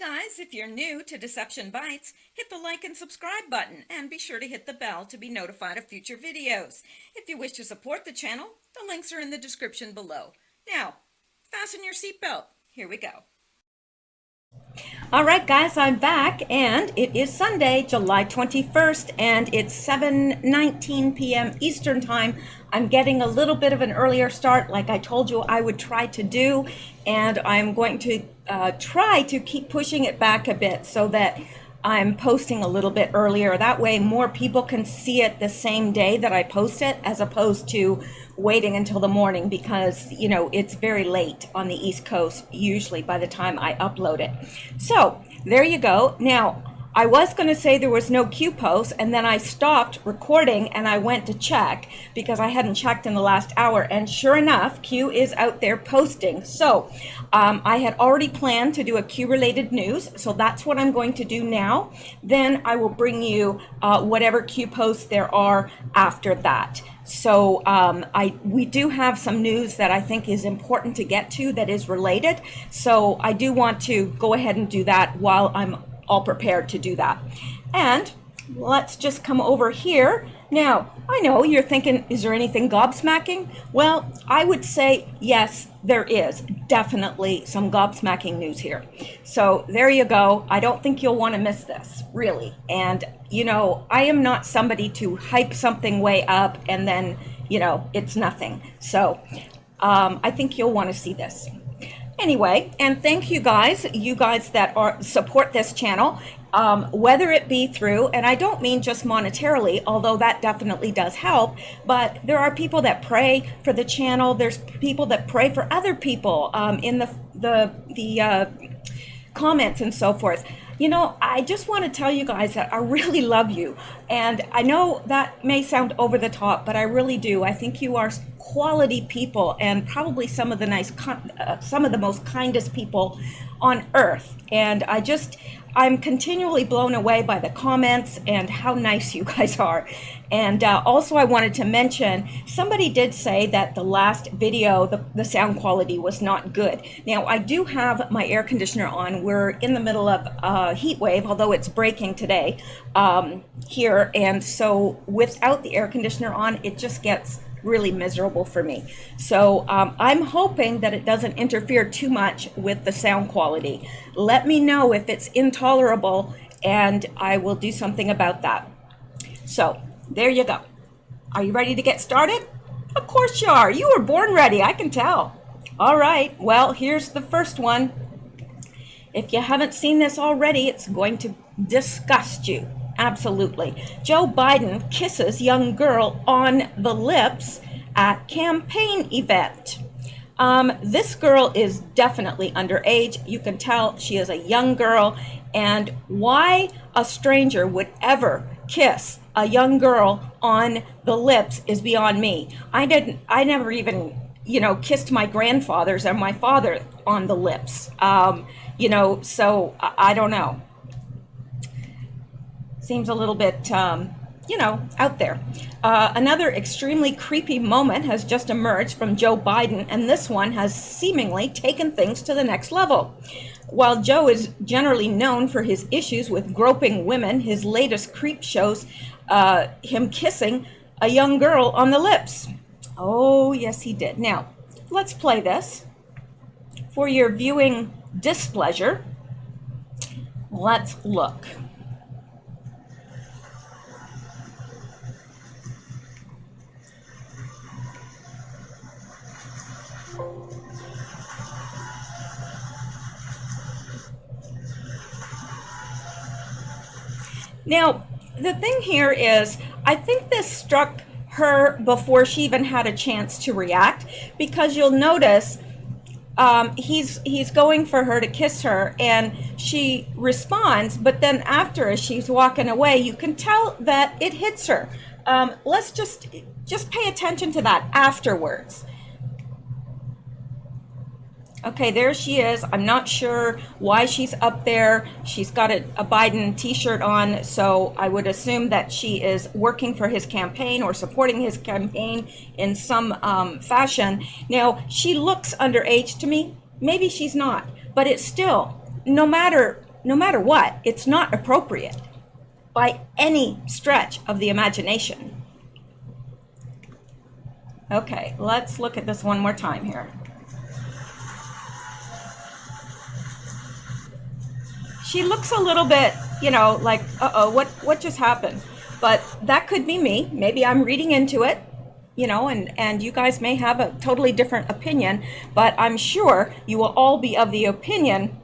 guys, if you're new to Deception Bytes, hit the like and subscribe button and be sure to hit the bell to be notified of future videos. If you wish to support the channel, the links are in the description below. Now, fasten your seatbelt. Here we go. All right, guys, I'm back, and it is Sunday, July 21st, and it's 7:19 p.m. Eastern Time. I'm getting a little bit of an earlier start, like I told you I would try to do, and I'm going to try to keep pushing it back a bit so that I'm posting a little bit earlier. That way more people can see it the same day that I post it, as opposed to waiting until the morning, because you know it's very late on the East Coast usually by the time I upload it. So there you go. Now I was going to say there was no Q post, and then I stopped recording and I went to check because I hadn't checked in the last hour, and sure enough, Q is out there posting. So I had already planned to do a Q related news, so that's what I'm going to do now. Then I will bring you whatever Q posts there are after that. So we do have some news that I think is important to get to that is related. So I do want to go ahead and do that while I'm all prepared to do that. And let's just come over here. Now, I know you're thinking, is there anything gobsmacking? Well, I would say yes, there is definitely some gobsmacking news here. So there you go. I don't think you'll want to miss this, really. And, you know, I am not somebody to hype something way up and then, you know, it's nothing. So I think you'll want to see this. Anyway, and thank you guys that support this channel, whether it be through, and I don't mean just monetarily, although that definitely does help, but there are people that pray for the channel. There's people that pray for other people in the comments and so forth. You know, I just want to tell you guys that I really love you. And I know that may sound over the top, but I really do. I think you are quality people and probably some of the most kindest people on earth. And I'm continually blown away by the comments and how nice you guys are. And also I wanted to mention, somebody did say that the last video, the sound quality was not good. Now, I do have my air conditioner on. We're in the middle of a heat wave, although it's breaking today here. And so without the air conditioner on, it just gets really miserable for me. So I'm hoping that it doesn't interfere too much with the sound quality. Let me know if it's intolerable and I will do something about that. So there you go. Are you ready to get started? Of course you are. You were born ready, I can tell. All right, well, here's the first one. If you haven't seen this already, it's going to disgust you. Absolutely. Joe Biden kisses young girl on the lips at campaign event. This girl is definitely underage. You can tell she is a young girl. And why a stranger would ever kiss a young girl on the lips is beyond me. I never even, you know, kissed my grandfathers and my father on the lips. You know, so I don't know. Seems a little bit, you know, out there. Another extremely creepy moment has just emerged from Joe Biden, and this one has seemingly taken things to the next level. While Joe is generally known for his issues with groping women, his latest creep shows him kissing a young girl on the lips. Oh, yes, he did. Now, let's play this for your viewing displeasure. Let's look. Now, the thing here is, I think this struck her before she even had a chance to react, because you'll notice he's going for her to kiss her, and she responds, but then after, as she's walking away, you can tell that it hits her. Let's just pay attention to that afterwards. Okay, there she is. I'm not sure why she's up there. She's got a Biden t-shirt on, so I would assume that she is working for his campaign or supporting his campaign in some fashion. Now, she looks underage to me. Maybe she's not, but it's still, no matter no matter what, it's not appropriate by any stretch of the imagination. Okay, let's look at this one more time here. She looks a little bit, like, uh-oh, what just happened? But that could be me. Maybe I'm reading into it, and you guys may have a totally different opinion, but I'm sure you will all be of the opinion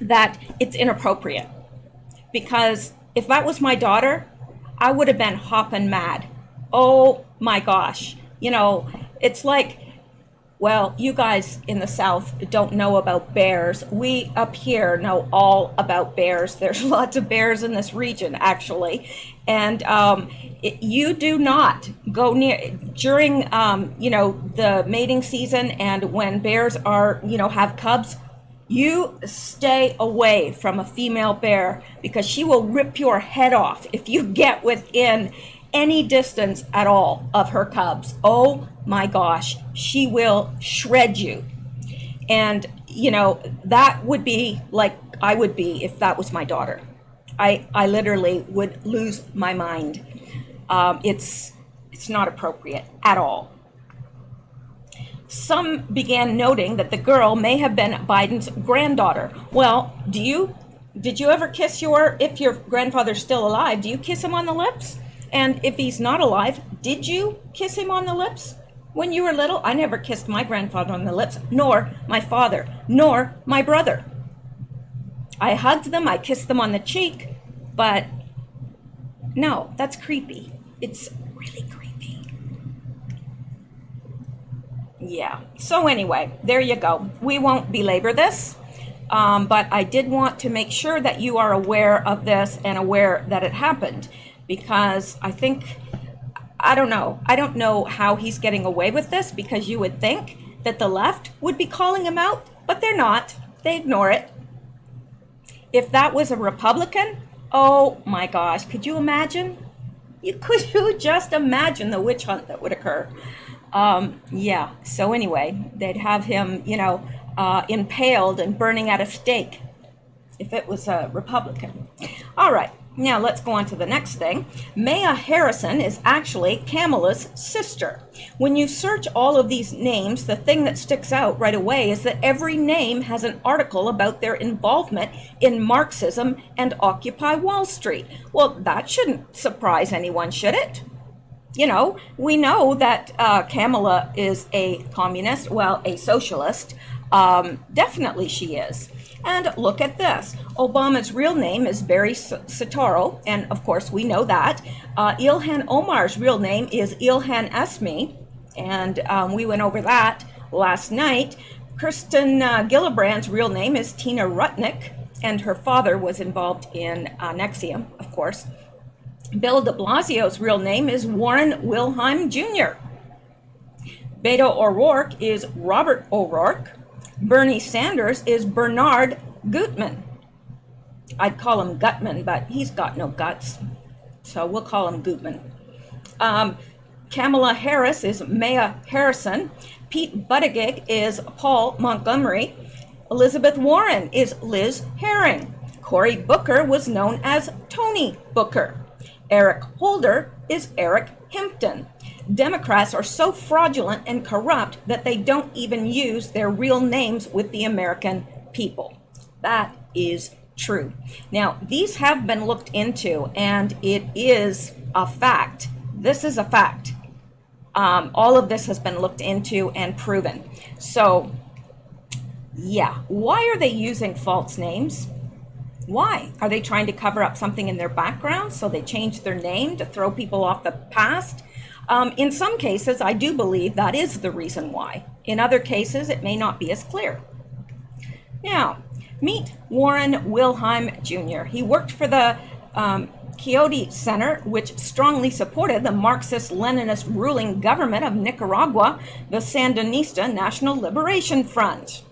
that it's inappropriate. Because if that was my daughter, I would have been hopping mad. Oh my gosh. It's like, well, you guys in the South don't know about bears. We up here know all about bears. There's lots of bears in this region, actually. And you do not go near during, the mating season, and when bears are, have cubs. You stay away from a female bear, because she will rip your head off if you get within any distance at all of her cubs. Oh my gosh, she will shred you. And, that would be like I would be if that was my daughter. I literally would lose my mind. It's not appropriate at all. Some began noting that the girl may have been Biden's granddaughter. Well, did you ever kiss if your grandfather's still alive, do you kiss him on the lips? And if he's not alive, did you kiss him on the lips when you were little? I never kissed my grandfather on the lips, nor my father, nor my brother. I hugged them, I kissed them on the cheek, but no, that's creepy. It's really creepy. Yeah, so anyway, there you go. We won't belabor this, but I did want to make sure that you are aware of this and aware that it happened, because I don't know how he's getting away with this, because you would think that the left would be calling him out, but they're not. They ignore it. If that was a Republican, oh my gosh, could you imagine? Could you just imagine the witch hunt that would occur? Yeah, so anyway, they'd have him, impaled and burning at a stake if it was a Republican. All right, now let's go on to the next thing. Maya Harrison is actually Kamala's sister. When you search all of these names, the thing that sticks out right away is that every name has an article about their involvement in Marxism and Occupy Wall Street. Well, that shouldn't surprise anyone, should it? We know that Kamala is a communist, well, a socialist. Definitely she is. And look at this. Obama's real name is Barry Soetoro, and of course we know that. Ilhan Omar's real name is Ilhan Esmi, and we went over that last night. Kristen Gillibrand's real name is Tina Rutnick, and her father was involved in NXIVM, of course. Bill de Blasio's real name is Warren Wilhelm Jr. Beto O'Rourke is Robert O'Rourke. Bernie Sanders is Bernard Gutman. I'd call him Gutman, but he's got no guts, so we'll call him Gutman. Kamala Harris is Maya Harrison. Pete Buttigieg is Paul Montgomery. Elizabeth Warren is Liz Herring. Cory Booker was known as Tony Booker. Eric Holder is Eric Himpton. Democrats are so fraudulent and corrupt that they don't even use their real names with the American people. That is true. Now, these have been looked into, and it is a fact. This is a fact. All of this has been looked into and proven. So, yeah, why are they using false names? Why? Are they trying to cover up something in their background, so they change their name to throw people off the past? In some cases, I do believe that is the reason why. In other cases, it may not be as clear. Now, meet Warren Wilhelm Jr. He worked for the Quixote Center, which strongly supported the Marxist-Leninist ruling government of Nicaragua, the Sandinista National Liberation Front.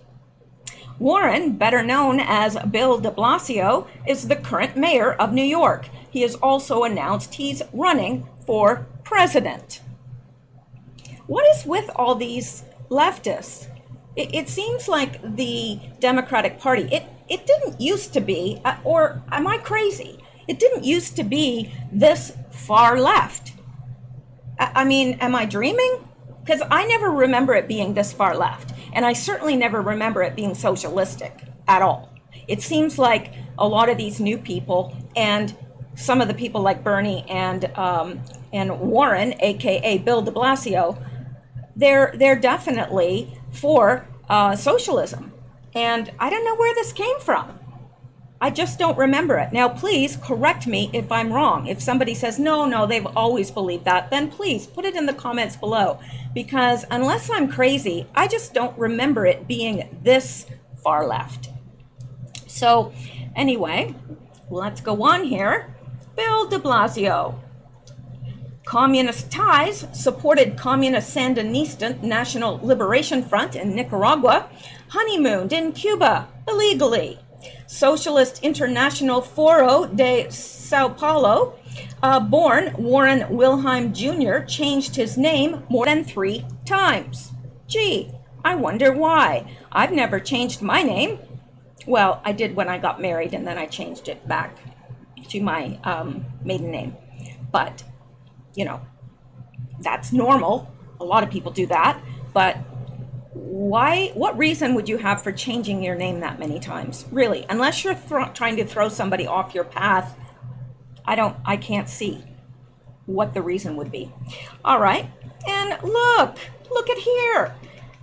Warren, better known as Bill de Blasio, is the current mayor of New York. He has also announced he's running for president. What is with all these leftists? It seems like the Democratic Party, it didn't used to be, or am I crazy? It didn't used to be this far left. I mean, am I dreaming? Because I never remember it being this far left. And I certainly never remember it being socialistic at all. It seems like a lot of these new people, and some of the people like Bernie and Warren, aka Bill de Blasio, they're definitely for socialism. And I don't know where this came from. I just don't remember it. Now, please correct me if I'm wrong. If somebody says, no, they've always believed that, then please put it in the comments below. Because unless I'm crazy, I just don't remember it being this far left. So anyway, let's go on here. Bill de Blasio. Communist ties, supported Communist Sandinista National Liberation Front in Nicaragua, honeymooned in Cuba illegally. Socialist International Foro de Sao Paulo, born Warren Wilhelm Jr., changed his name more than 3 times. Gee, I wonder why. I've never changed my name. Well, I did when I got married, and then I changed it back to my maiden name. But, you know, that's normal. A lot of people do that. But why? What reason would you have for changing your name that many times? Really, unless you're trying to throw somebody off your path, I can't see what the reason would be. All right, and look at here.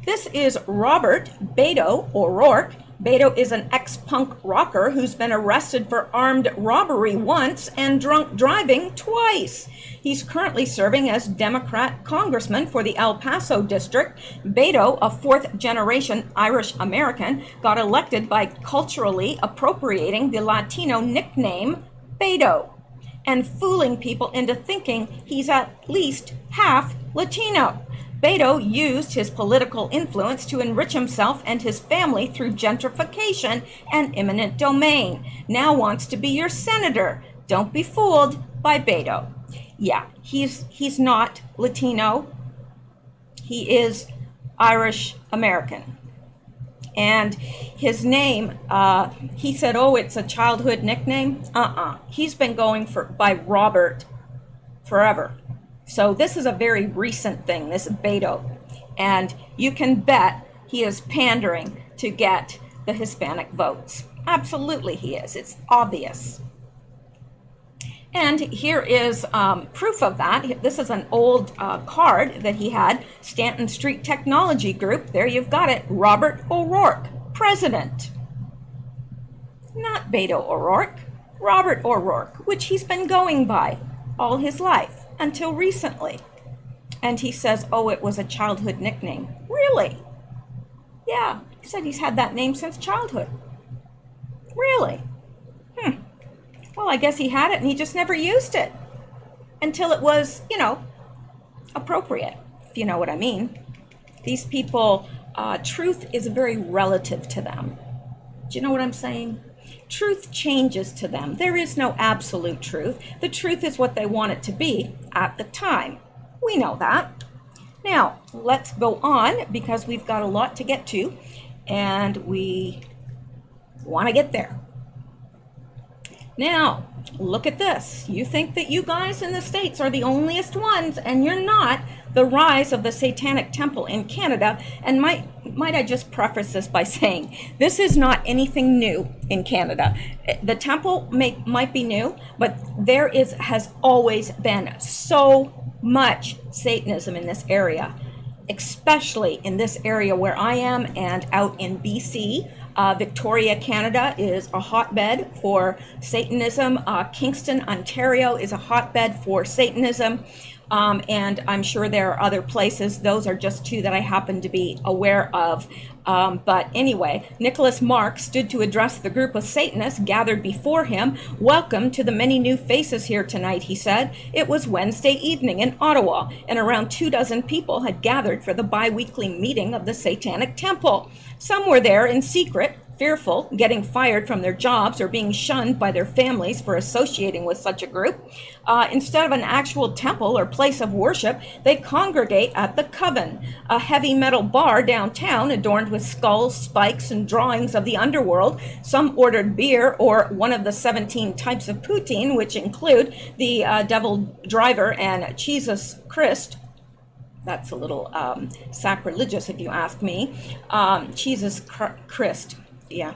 This is Robert Beto O'Rourke. Beto is an ex-punk rocker who's been arrested for armed robbery once and drunk driving twice. He's currently serving as Democrat congressman for the El Paso district. Beto, a 4th-generation Irish American, got elected by culturally appropriating the Latino nickname Beto and fooling people into thinking he's at least half Latino. Beto used his political influence to enrich himself and his family through gentrification and eminent domain. Now wants to be your senator. Don't be fooled by Beto. Yeah, he's not Latino. He is Irish American. And his name, he said, oh, it's a childhood nickname. He's been going by Robert forever. So this is a very recent thing, this Beto. And you can bet he is pandering to get the Hispanic votes. Absolutely he is. It's obvious. And here is proof of that. This is an old card that he had. Stanton Street Technology Group. There you've got it. Robert O'Rourke, president. Not Beto O'Rourke. Robert O'Rourke, which he's been going by all his life until recently. And he says, oh, it was a childhood nickname. Really? Yeah, he said he's had that name since childhood. Really? Well, I guess he had it and he just never used it until it was, appropriate, if you know what I mean. These people, truth is very relative to them. Do you know what I'm saying? Truth changes to them. There is no absolute truth. The truth is what they want it to be at the time. We know that. Now, let's go on because we've got a lot to get to and we want to get there. Now, look at this. You think that you guys in the States are the onlyest ones, and you're not. The rise of the Satanic Temple in Canada, and might I just preface this by saying, this is not anything new in Canada. The temple might be new, but has always been so much Satanism in this area, especially in this area where I am and out in BC. Victoria, Canada is a hotbed for Satanism. Kingston, Ontario is a hotbed for Satanism. And I'm sure there are other places. Those are just 2 that I happen to be aware of. But anyway, Nicholas Mark stood to address the group of Satanists gathered before him. Welcome to the many new faces here tonight, he said. It was Wednesday evening in Ottawa, and around 24 people had gathered for the bi-weekly meeting of the Satanic Temple. Some were there in secret, fearful, getting fired from their jobs, or being shunned by their families for associating with such a group. Instead of an actual temple or place of worship, they congregate at the Coven, a heavy metal bar downtown adorned with skulls, spikes, and drawings of the underworld. Some ordered beer or one of the 17 types of poutine, which include the Devil Driver and Jesus Christ. That's a little sacrilegious, if you ask me. Jesus Christ. Yeah.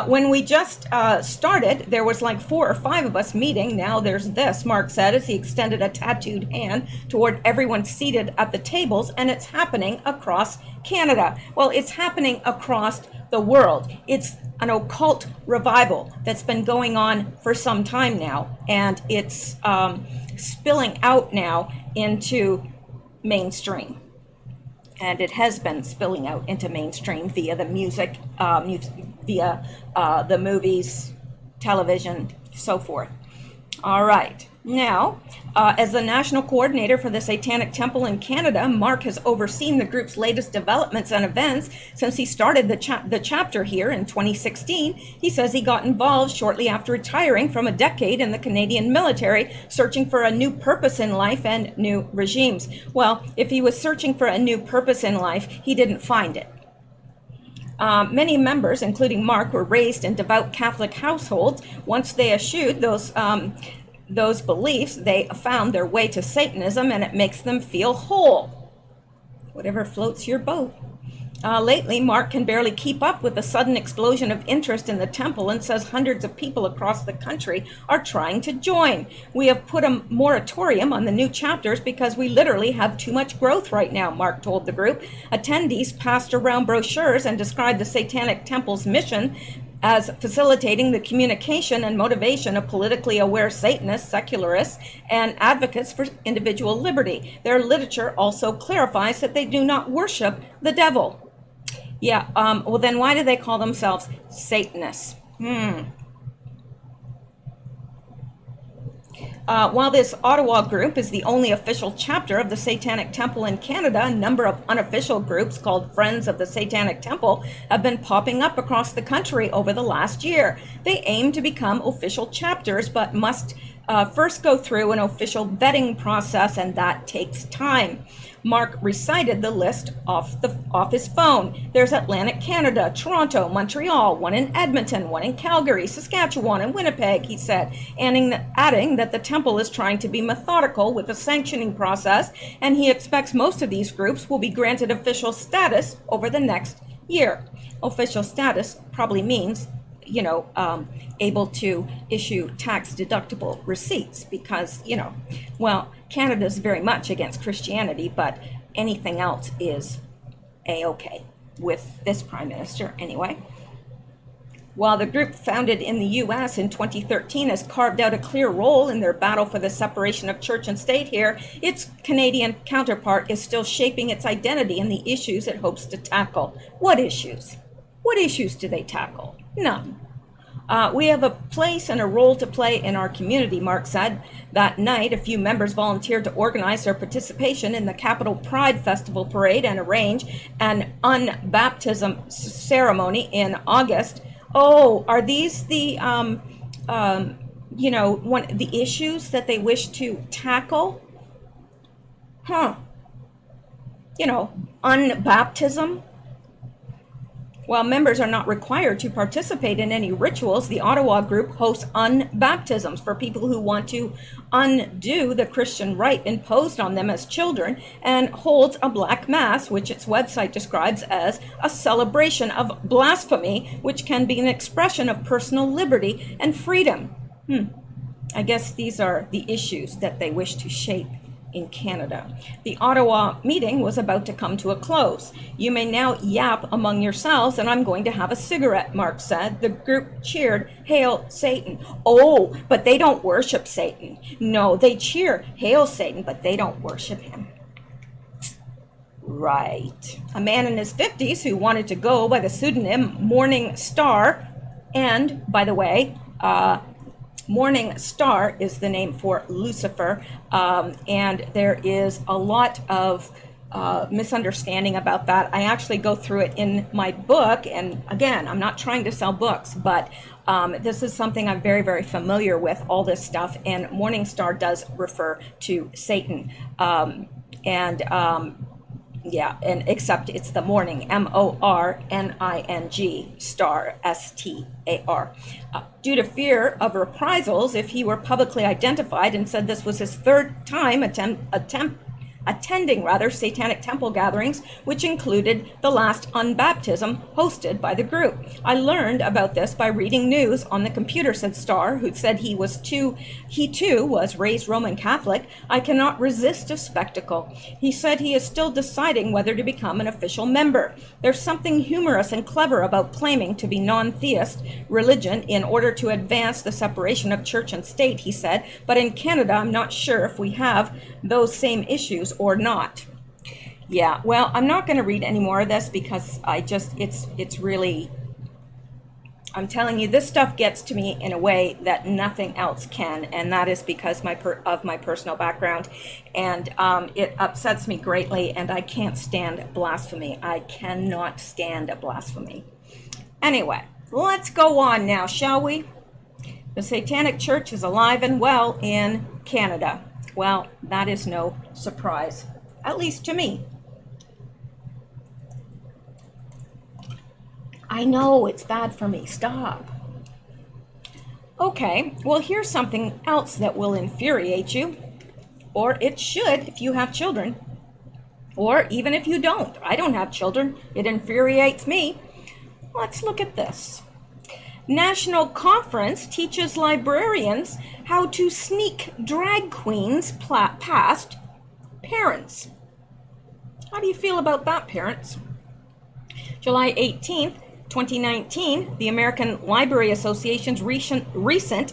When we just started, there was like 4 or 5 of us meeting. Now there's this, Mark said as he extended a tattooed hand toward everyone seated at the tables, and it's happening across Canada. Well, it's happening across the world. It's an occult revival that's been going on for some time now, and it's spilling out now into mainstream. And it has been spilling out into mainstream via the music, via the movies, television, so forth. All right. Now, as the national coordinator for the Satanic Temple in Canada, Mark has overseen the group's latest developments and events since he started the chapter here in 2016. He says he got involved shortly after retiring from a decade in the Canadian military, searching for a new purpose in life and new regimes. Well, if he was searching for a new purpose in life, he didn't find it. Many members, including Mark, were raised in devout Catholic households. Once they eschewed those beliefs, they found their way to Satanism, and it makes them feel whole. Whatever floats your boat. Lately, Mark can barely keep up with the sudden explosion of interest in the temple and says hundreds of people across the country are trying to join. We have put a moratorium on the new chapters because we literally have too much growth right now, Mark told the group. Attendees passed around brochures and described the Satanic Temple's mission as facilitating the communication and motivation of politically aware Satanists, secularists, and advocates for individual liberty. Their literature also clarifies that they do not worship the devil. Yeah, well then why do they call themselves Satanists? While this Ottawa group is the only official chapter of the Satanic Temple in Canada, a number of unofficial groups called Friends of the Satanic Temple have been popping up across the country over the last year. They aim to become official chapters, but must first go through an official vetting process, and that takes time. Mark recited the list off his phone. There's Atlantic Canada, Toronto, Montreal, one in Edmonton, one in Calgary, Saskatchewan, and Winnipeg, he said, adding that the temple is trying to be methodical with the sanctioning process, and he expects most of these groups will be granted official status over the next year. Official status probably means able to issue tax-deductible receipts because, well, Canada's very much against Christianity, but anything else is A-okay with this Prime Minister anyway. While the group founded in the U.S. in 2013 has carved out a clear role in their battle for the separation of church and state here, its Canadian counterpart is still shaping its identity and the issues it hopes to tackle. What issues? What issues do they tackle? None. We have a place and a role to play in our community, Mark said. That night, a few members volunteered to organize their participation in the Capital Pride Festival Parade and arrange an unbaptism ceremony in August. Oh, are these the, the issues that they wish to tackle? Unbaptism? While members are not required to participate in any rituals, the Ottawa group hosts unbaptisms for people who want to undo the Christian rite imposed on them as children, and holds a black mass, which its website describes as a celebration of blasphemy, which can be an expression of personal liberty and freedom. I guess these are the issues that they wish to shape in Canada. The Ottawa meeting was about to come to a close. You may now yap among yourselves, and I'm going to have a cigarette, Mark said. The group cheered, "Hail Satan." Oh, but they don't worship Satan. No, they cheer, "Hail Satan," but they don't worship him. Right. A man in his 50s who wanted to go by the pseudonym Morning Star, and by the way, Morning Star is the name for Lucifer, and there is a lot of misunderstanding about that. I actually go through it in my book, and again, I'm not trying to sell books, but this is something I'm very, very familiar with, all this stuff, and Morning Star does refer to Satan. Yeah, and except it's the morning, MORNING, star, STAR. Due to fear of reprisals if he were publicly identified, and said this was his third time attending Satanic temple gatherings, which included the last unbaptism hosted by the group. I learned about this by reading news on the computer, said Starr, who said he too was raised Roman Catholic. I cannot resist a spectacle. He said he is still deciding whether to become an official member. There's something humorous and clever about claiming to be non-theist religion in order to advance the separation of church and state, he said, but in Canada, I'm not sure if we have those same issues or not. Yeah, well, I'm not going to read any more of this because it's really, I'm telling you, this stuff gets to me in a way that nothing else can, and that is because of my personal background, and it upsets me greatly, and I can't stand blasphemy. I cannot stand blasphemy. Anyway, let's go on now, shall we? The Satanic Church is alive and well in Canada. Well, that is no surprise, at least to me. I know it's bad for me. Stop. Okay, well, here's something else that will infuriate you, or it should if you have children, or even if you don't. I don't have children. It infuriates me. Let's look at this. National Conference teaches librarians how to sneak drag queens past parents. How do you feel about that, parents? July 18th, 2019, the American Library Association's recent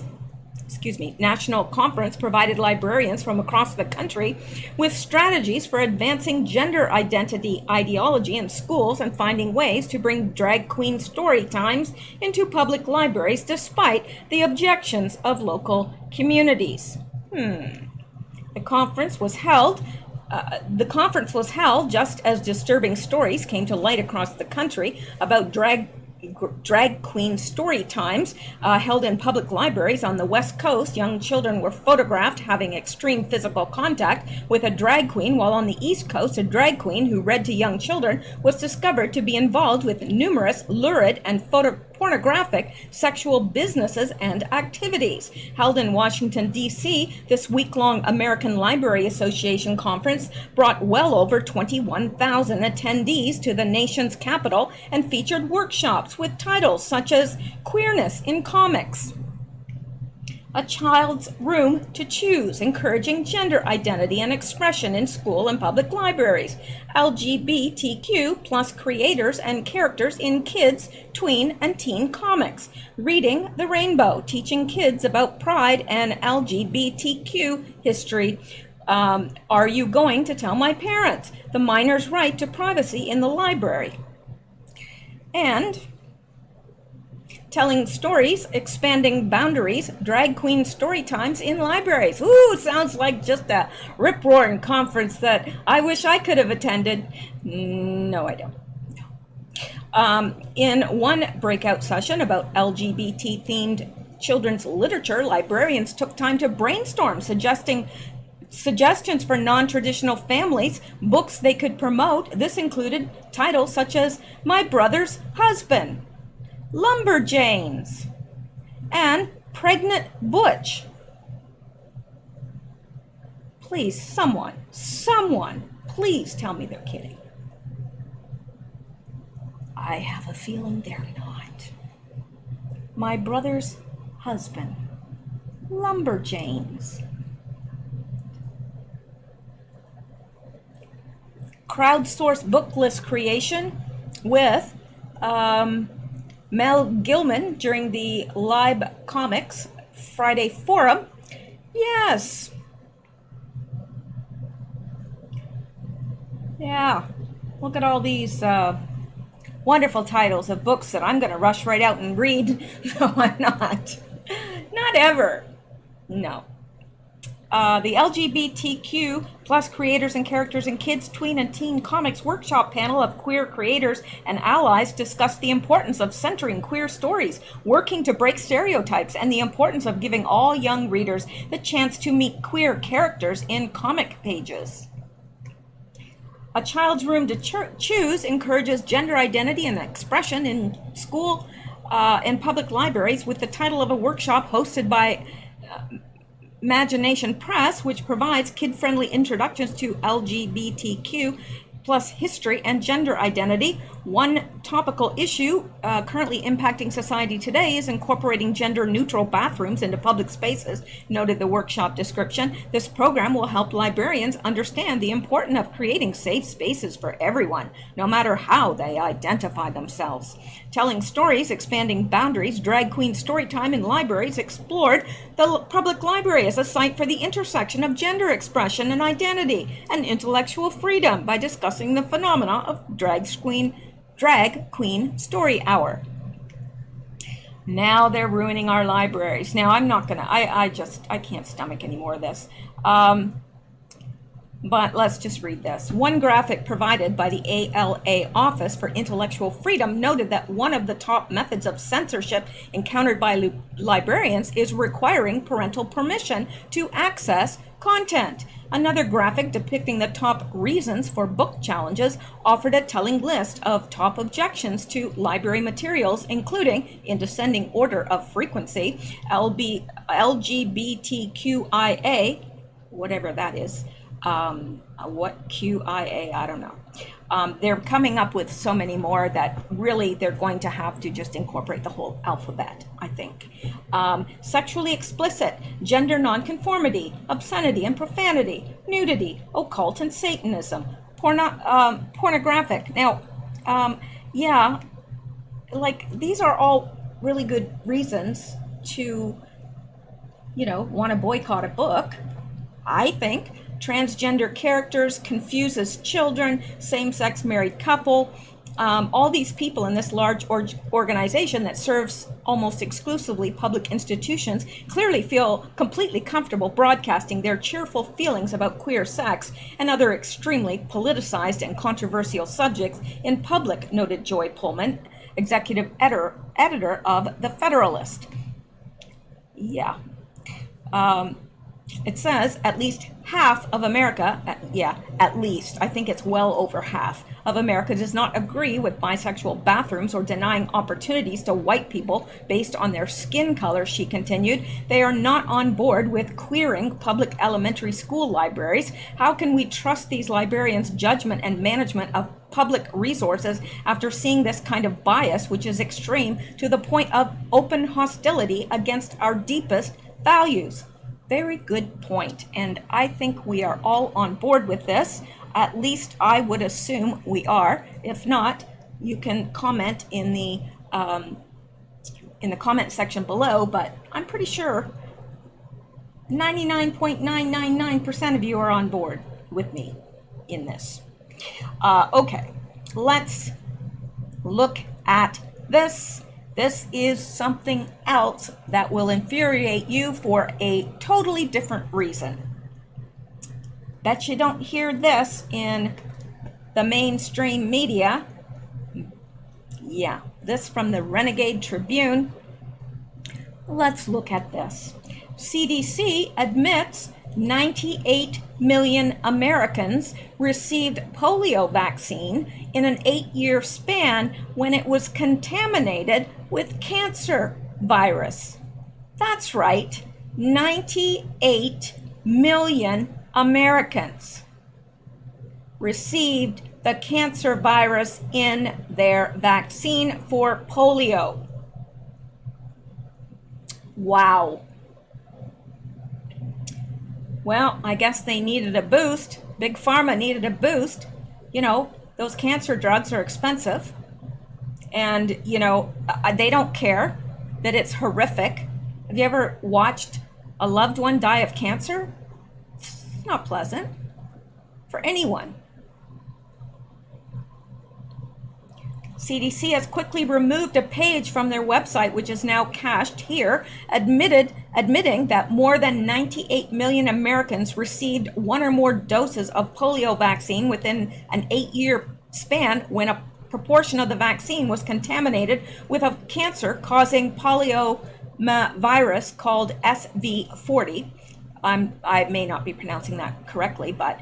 National Conference provided librarians from across the country with strategies for advancing gender identity ideology in schools and finding ways to bring drag queen story times into public libraries despite the objections of local communities. The conference was held just as disturbing stories came to light across the country about drag queen story times held in public libraries on the West Coast. Young children were photographed having extreme physical contact with a drag queen, while on the East Coast, a drag queen who read to young children was discovered to be involved with numerous lurid and pornographic sexual businesses and activities. Held in Washington, D.C., this week-long American Library Association conference brought well over 21,000 attendees to the nation's capital and featured workshops with titles such as Queerness in Comics, A Child's Room to Choose, encouraging gender identity and expression in school and public libraries, LGBTQ plus creators and characters in kids, tween, and teen comics, Reading the Rainbow, teaching kids about pride and LGBTQ history. Are you going to tell my parents? The minor's right to privacy in the library. And telling stories, expanding boundaries, drag queen story times in libraries. Ooh, sounds like just a rip-roaring conference that I wish I could have attended. No, I don't. In one breakout session about LGBT-themed children's literature, librarians took time to brainstorm suggestions for non-traditional families, books they could promote. This included titles such as My Brother's Husband, Lumberjanes, and Pregnant Butch. Please, someone, please tell me they're kidding. I have a feeling they're not. My Brother's Husband, Lumberjanes. Crowdsourced book list creation with Mel Gilman during the Lib Comics Friday Forum. Yes. Yeah. Look at all these wonderful titles of books that I'm going to rush right out and read. No, I'm not. Not ever. No. The LGBTQ Plus, creators and characters in Kids, Tween, and Teen Comics workshop panel of queer creators and allies discussed the importance of centering queer stories, working to break stereotypes, and the importance of giving all young readers the chance to meet queer characters in comic pages. A Child's Room to Choose encourages gender identity and expression in school and public libraries with the title of a workshop hosted by Imagination Press, which provides kid-friendly introductions to LGBTQ plus history and gender identity. One topical issue currently impacting society today is incorporating gender-neutral bathrooms into public spaces, noted the workshop description. This program will help librarians understand the importance of creating safe spaces for everyone, no matter how they identify themselves. Telling stories, expanding boundaries, drag queen storytime in libraries explored the public library as a site for the intersection of gender expression and identity and intellectual freedom by discussing the phenomena of drag queen story hour. Now they're ruining our libraries. Now I'm not gonna, I can't stomach any more of this. But let's just read this. One graphic provided by the ALA Office for Intellectual Freedom noted that one of the top methods of censorship encountered by librarians is requiring parental permission to access content. Another graphic depicting the top reasons for book challenges offered a telling list of top objections to library materials, including, in descending order of frequency, LGBTQIA, whatever that is. What QIA, I don't know. They're coming up with so many more that really they're going to have to just incorporate the whole alphabet, I think. Sexually explicit, gender nonconformity, obscenity and profanity, nudity, occult and Satanism, pornographic. Now, yeah, like these are all really good reasons to, want to boycott a book, I think. Transgender characters, confuses children, same-sex married couple, all these people in this large organization that serves almost exclusively public institutions clearly feel completely comfortable broadcasting their cheerful feelings about queer sex and other extremely politicized and controversial subjects in public, noted Joy Pullman, executive editor of The Federalist. Yeah. It says at least half of America, at least, I think it's well over half of America does not agree with bisexual bathrooms or denying opportunities to white people based on their skin color, she continued. They are not on board with queering public elementary school libraries. How can we trust these librarians' judgment and management of public resources after seeing this kind of bias, which is extreme to the point of open hostility against our deepest values? Very good point, and I think we are all on board with this. At least I would assume we are. If not, you can comment in the comment section below, but I'm pretty sure 99.999% of you are on board with me in this. Okay, let's look at this. This is something else that will infuriate you for a totally different reason. Bet you don't hear this in the mainstream media. Yeah, this from the Renegade Tribune. Let's look at this. CDC admits 98 million Americans received polio vaccine in an 8-year span when it was contaminated with cancer virus. That's right, 98 million Americans received the cancer virus in their vaccine for polio. Wow. Well, I guess they needed a boost. Big Pharma needed a boost. Those cancer drugs are expensive. And, they don't care that it's horrific. Have you ever watched a loved one die of cancer? It's not pleasant for anyone. CDC has quickly removed a page from their website, which is now cached here, admitted admitting that more than 98 million Americans received one or more doses of polio vaccine within an 8-year span when a proportion of the vaccine was contaminated with a cancer-causing poliomavirus called SV40. I may not be pronouncing that correctly, but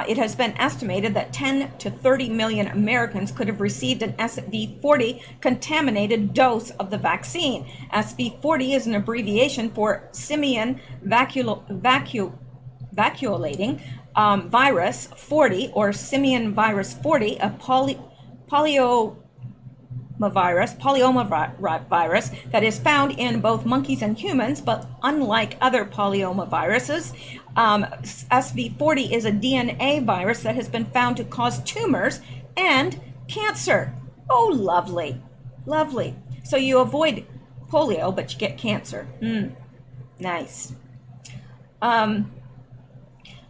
it has been estimated that 10 to 30 million Americans could have received an SV40 contaminated dose of the vaccine. SV40 is an abbreviation for simian vacuolating virus 40, or simian virus 40, a polyomavirus that is found in both monkeys and humans, but unlike other polyomaviruses, SV40 is a DNA virus that has been found to cause tumors and cancer. Oh, lovely, lovely. So you avoid polio, but you get cancer. Nice.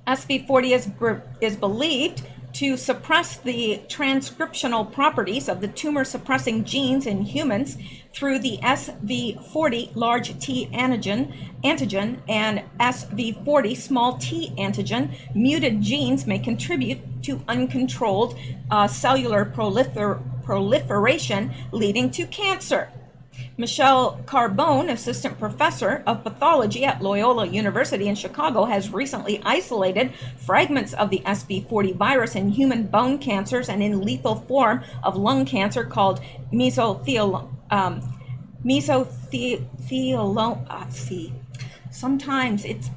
SV40 is believed to suppress the transcriptional properties of the tumor-suppressing genes in humans through the SV40 large T antigen and SV40 small t antigen. Muted genes may contribute to uncontrolled cellular proliferation, leading to cancer. Mishel, assistant professor of pathology at Loyola University in Chicago, has recently isolated fragments of the SV40 virus in human bone cancers and in lethal form of lung cancer called mesothelioma. Sometimes it's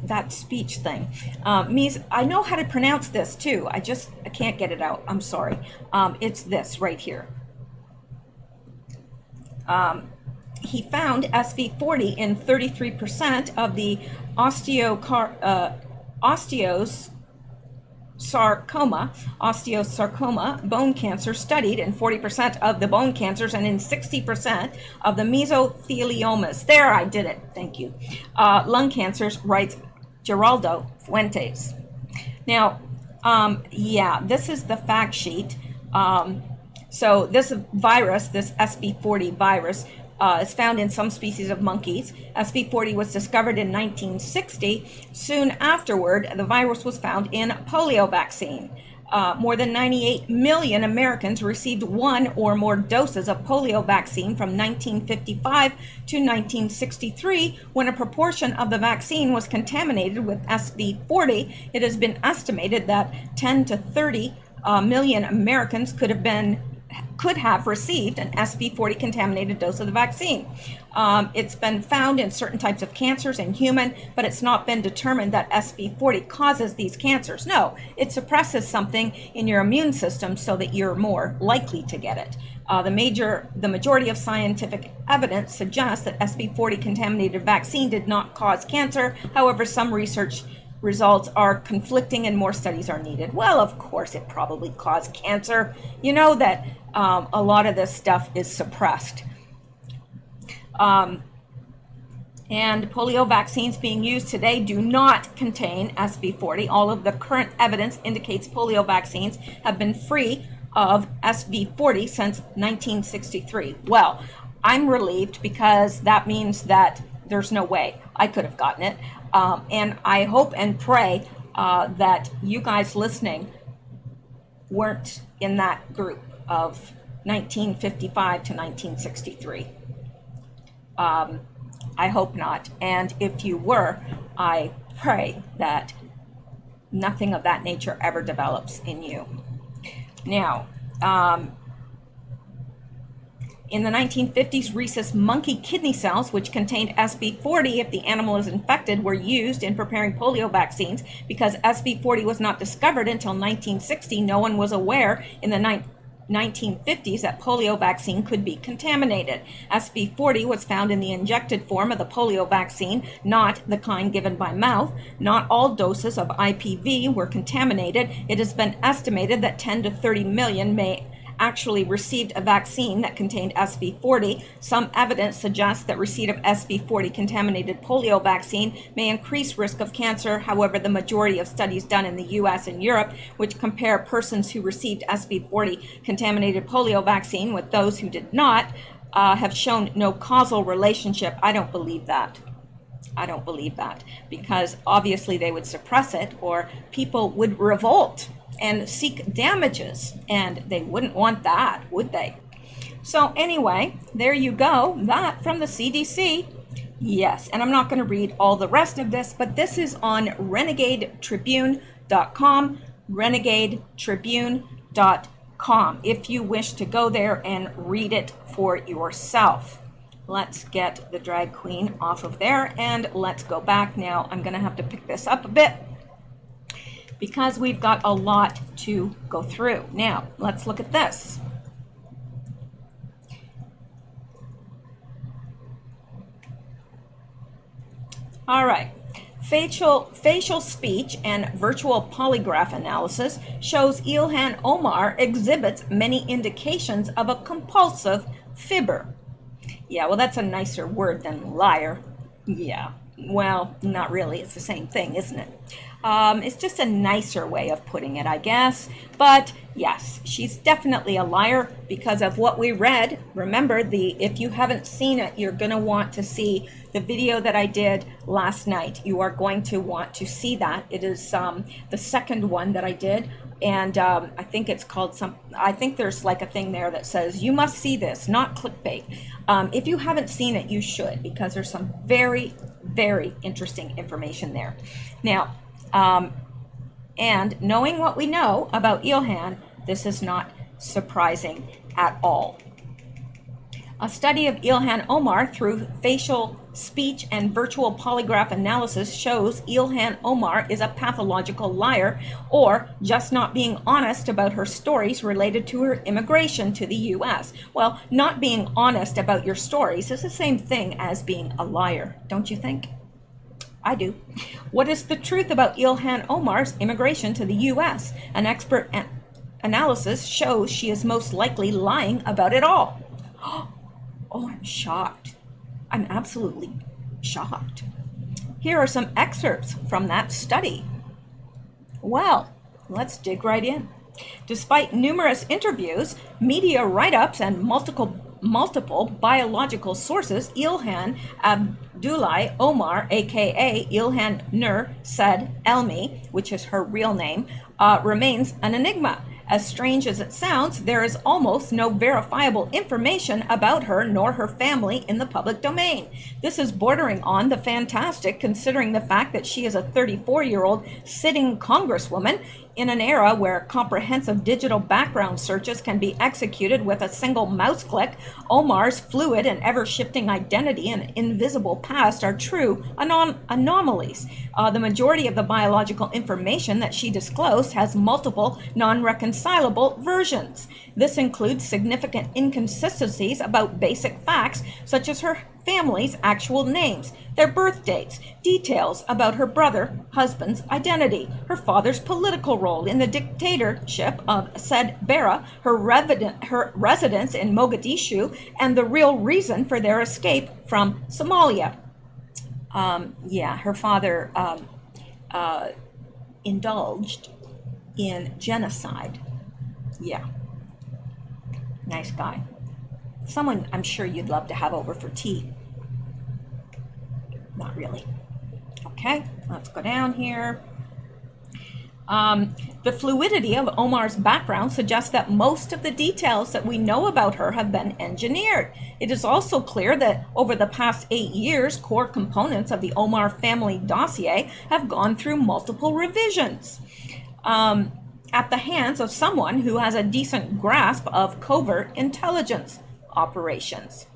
that speech thing. I know how to pronounce this too. I can't get it out. I'm sorry. It's this right here. He found SV40 in 33% of the osteosarcoma bone cancer studied, in 40% of the bone cancers, and in 60% of the mesotheliomas. There, I did it. Thank you. Lung cancers, writes Geraldo Fuentes. Now, this is the fact sheet. So this virus, this SV40 virus, is found in some species of monkeys. SV40 was discovered in 1960. Soon afterward, the virus was found in polio vaccine. More than 98 million Americans received one or more doses of polio vaccine from 1955 to 1963, when a proportion of the vaccine was contaminated with SV40. It has been estimated that 10 to 30 million Americans could have received an SV40 contaminated dose of the vaccine. It's been found in certain types of cancers in human, but it's not been determined that SV40 causes these cancers. No, it suppresses something in your immune system so that you're more likely to get it. The majority of scientific evidence suggests that SV40 contaminated vaccine did not cause cancer. However, some research results are conflicting and more studies are needed. Well, of course, it probably caused cancer. You know that a lot of this stuff is suppressed. And polio vaccines being used today do not contain SV40. All of the current evidence indicates polio vaccines have been free of SV40 since 1963. Well, I'm relieved, because that means that there's no way I could have gotten it. And I hope and pray that you guys listening weren't in that group of 1955 to 1963. I hope not. And if you were, I pray that nothing of that nature ever develops in you. Now, in the 1950s, rhesus monkey kidney cells, which contained SV40 if the animal is infected, were used in preparing polio vaccines. Because SV40 was not discovered until 1960, no one was aware in the 1950s that polio vaccine could be contaminated. SV40 was found in the injected form of the polio vaccine, not the kind given by mouth. Not all doses of IPV were contaminated. It has been estimated that 10 to 30 million may actually received a vaccine that contained SV40. Some evidence suggests that receipt of SV40 contaminated polio vaccine may increase risk of cancer. However, the majority of studies done in the US and Europe, which compare persons who received SV40 contaminated polio vaccine with those who did not, have shown no causal relationship. I don't believe that. I don't believe that, because obviously they would suppress it, or people would revolt and seek damages, and they wouldn't want that, would they? So anyway, there you go, that from the CDC. Yes, and I'm not going to read all the rest of this, but this is on renegadetribune.com, renegadetribune.com, if you wish to go there and read it for yourself. Let's get the drag queen off of there, and let's go back now. I'm going to have to pick this up a bit because we've got a lot to go through. Now, let's look at this. All right. Facial speech and virtual polygraph analysis shows Ilhan Omar exhibits many indications of a compulsive fibber. Yeah, well, that's a nicer word than liar. Yeah, well, not really. It's the same thing, isn't it? It's just a nicer way of putting it, I guess. But yes, she's definitely a liar because of what we read. Remember, if you haven't seen it, you're going to want to see the video that I did last night. You are going to want to see that. It is the second one that I did. And I think it's called I think there's like a thing there that says, you must see this, not clickbait. If you haven't seen it, you should, because there's some very, very interesting information there. Now, and knowing what we know about Ilhan, this is not surprising at all. A study of Ilhan Omar through facial speech and virtual polygraph analysis shows Ilhan Omar is a pathological liar, or just not being honest about her stories related to her immigration to the U.S. Well, not being honest about your stories is the same thing as being a liar, don't you think? I do. What is the truth about Ilhan Omar's immigration to the U.S.? An expert analysis shows she is most likely lying about it all. Oh, I'm shocked. I'm absolutely shocked. Here are some excerpts from that study. Well, let's dig right in. Despite numerous interviews, media write-ups, and multiple biological sources, Ilhan Abdullahi Omar, aka Ilhan Nur Said Elmi, which is her real name, remains an enigma. As strange as it sounds, there is almost no verifiable information about her nor her family in the public domain. This is bordering on the fantastic, considering the fact that she is a 34-year-old sitting congresswoman in an era where comprehensive digital background searches can be executed with a single mouse click. Omar's fluid and ever-shifting identity and invisible past are true anomalies. The majority of the biological information that she disclosed has multiple non-reconcilable versions. This includes significant inconsistencies about basic facts, such as her family's actual names, their birth dates, details about her husband's identity, her father's political role in the dictatorship of Said Barra, her residence in Mogadishu, and the real reason for their escape from Somalia. Her father indulged in genocide. Yeah. Nice guy. Someone I'm sure you'd love to have over for tea. Not really. Okay, let's go down here. The fluidity of Omar's background suggests that most of the details that we know about her have been engineered. It is also clear that over the past 8 years, core components of the Omar family dossier have gone through multiple revisions at the hands of someone who has a decent grasp of covert intelligence operations.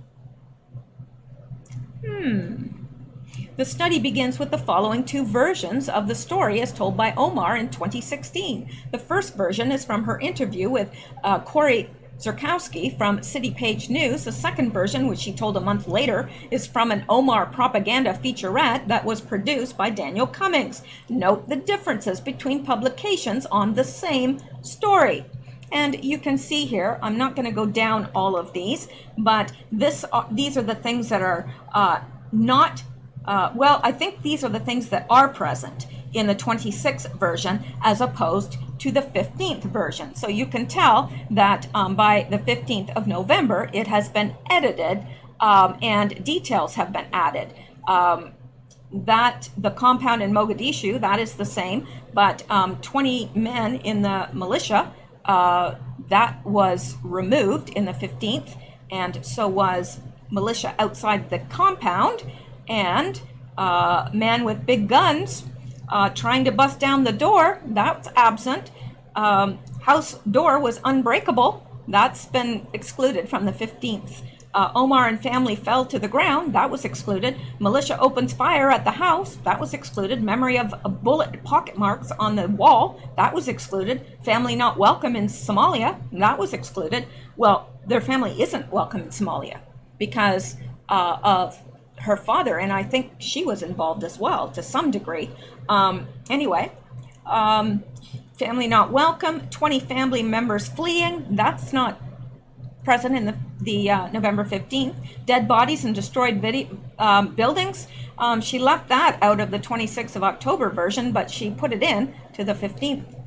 The study begins with the following two versions of the story as told by Omar in 2016. The first version is from her interview with Corey Zerkowski from City Page News. The second version, which she told a month later, is from an Omar propaganda featurette that was produced by Daniel Cummings. Note the differences between publications on the same story. And you can see here, I'm not going to go down all of these, but these are the things that are I think these are the things that are present in the 26th version as opposed to the 15th version. So you can tell that by the 15th of November, it has been edited and details have been added. that the compound in Mogadishu, that is the same, but 20 men in the militia, that was removed in the 15th, and so was militia outside the compound, and men with big guns trying to bust down the door, that's absent. House door was unbreakable, that's been excluded from the 15th. Omar and family fell to the ground, that was excluded. Militia opens fire at the house, that was excluded. Memory of bullet pocket marks on the wall, that was excluded. Family not welcome in Somalia, that was excluded. Well, their family isn't welcome in Somalia because of her father, and I think she was involved as well to some degree. Anyway, family not welcome, 20 family members fleeing, that's not present in the November 15th. Dead bodies and destroyed buildings. She left that out of the 26th of October version, but she put it in to the 15th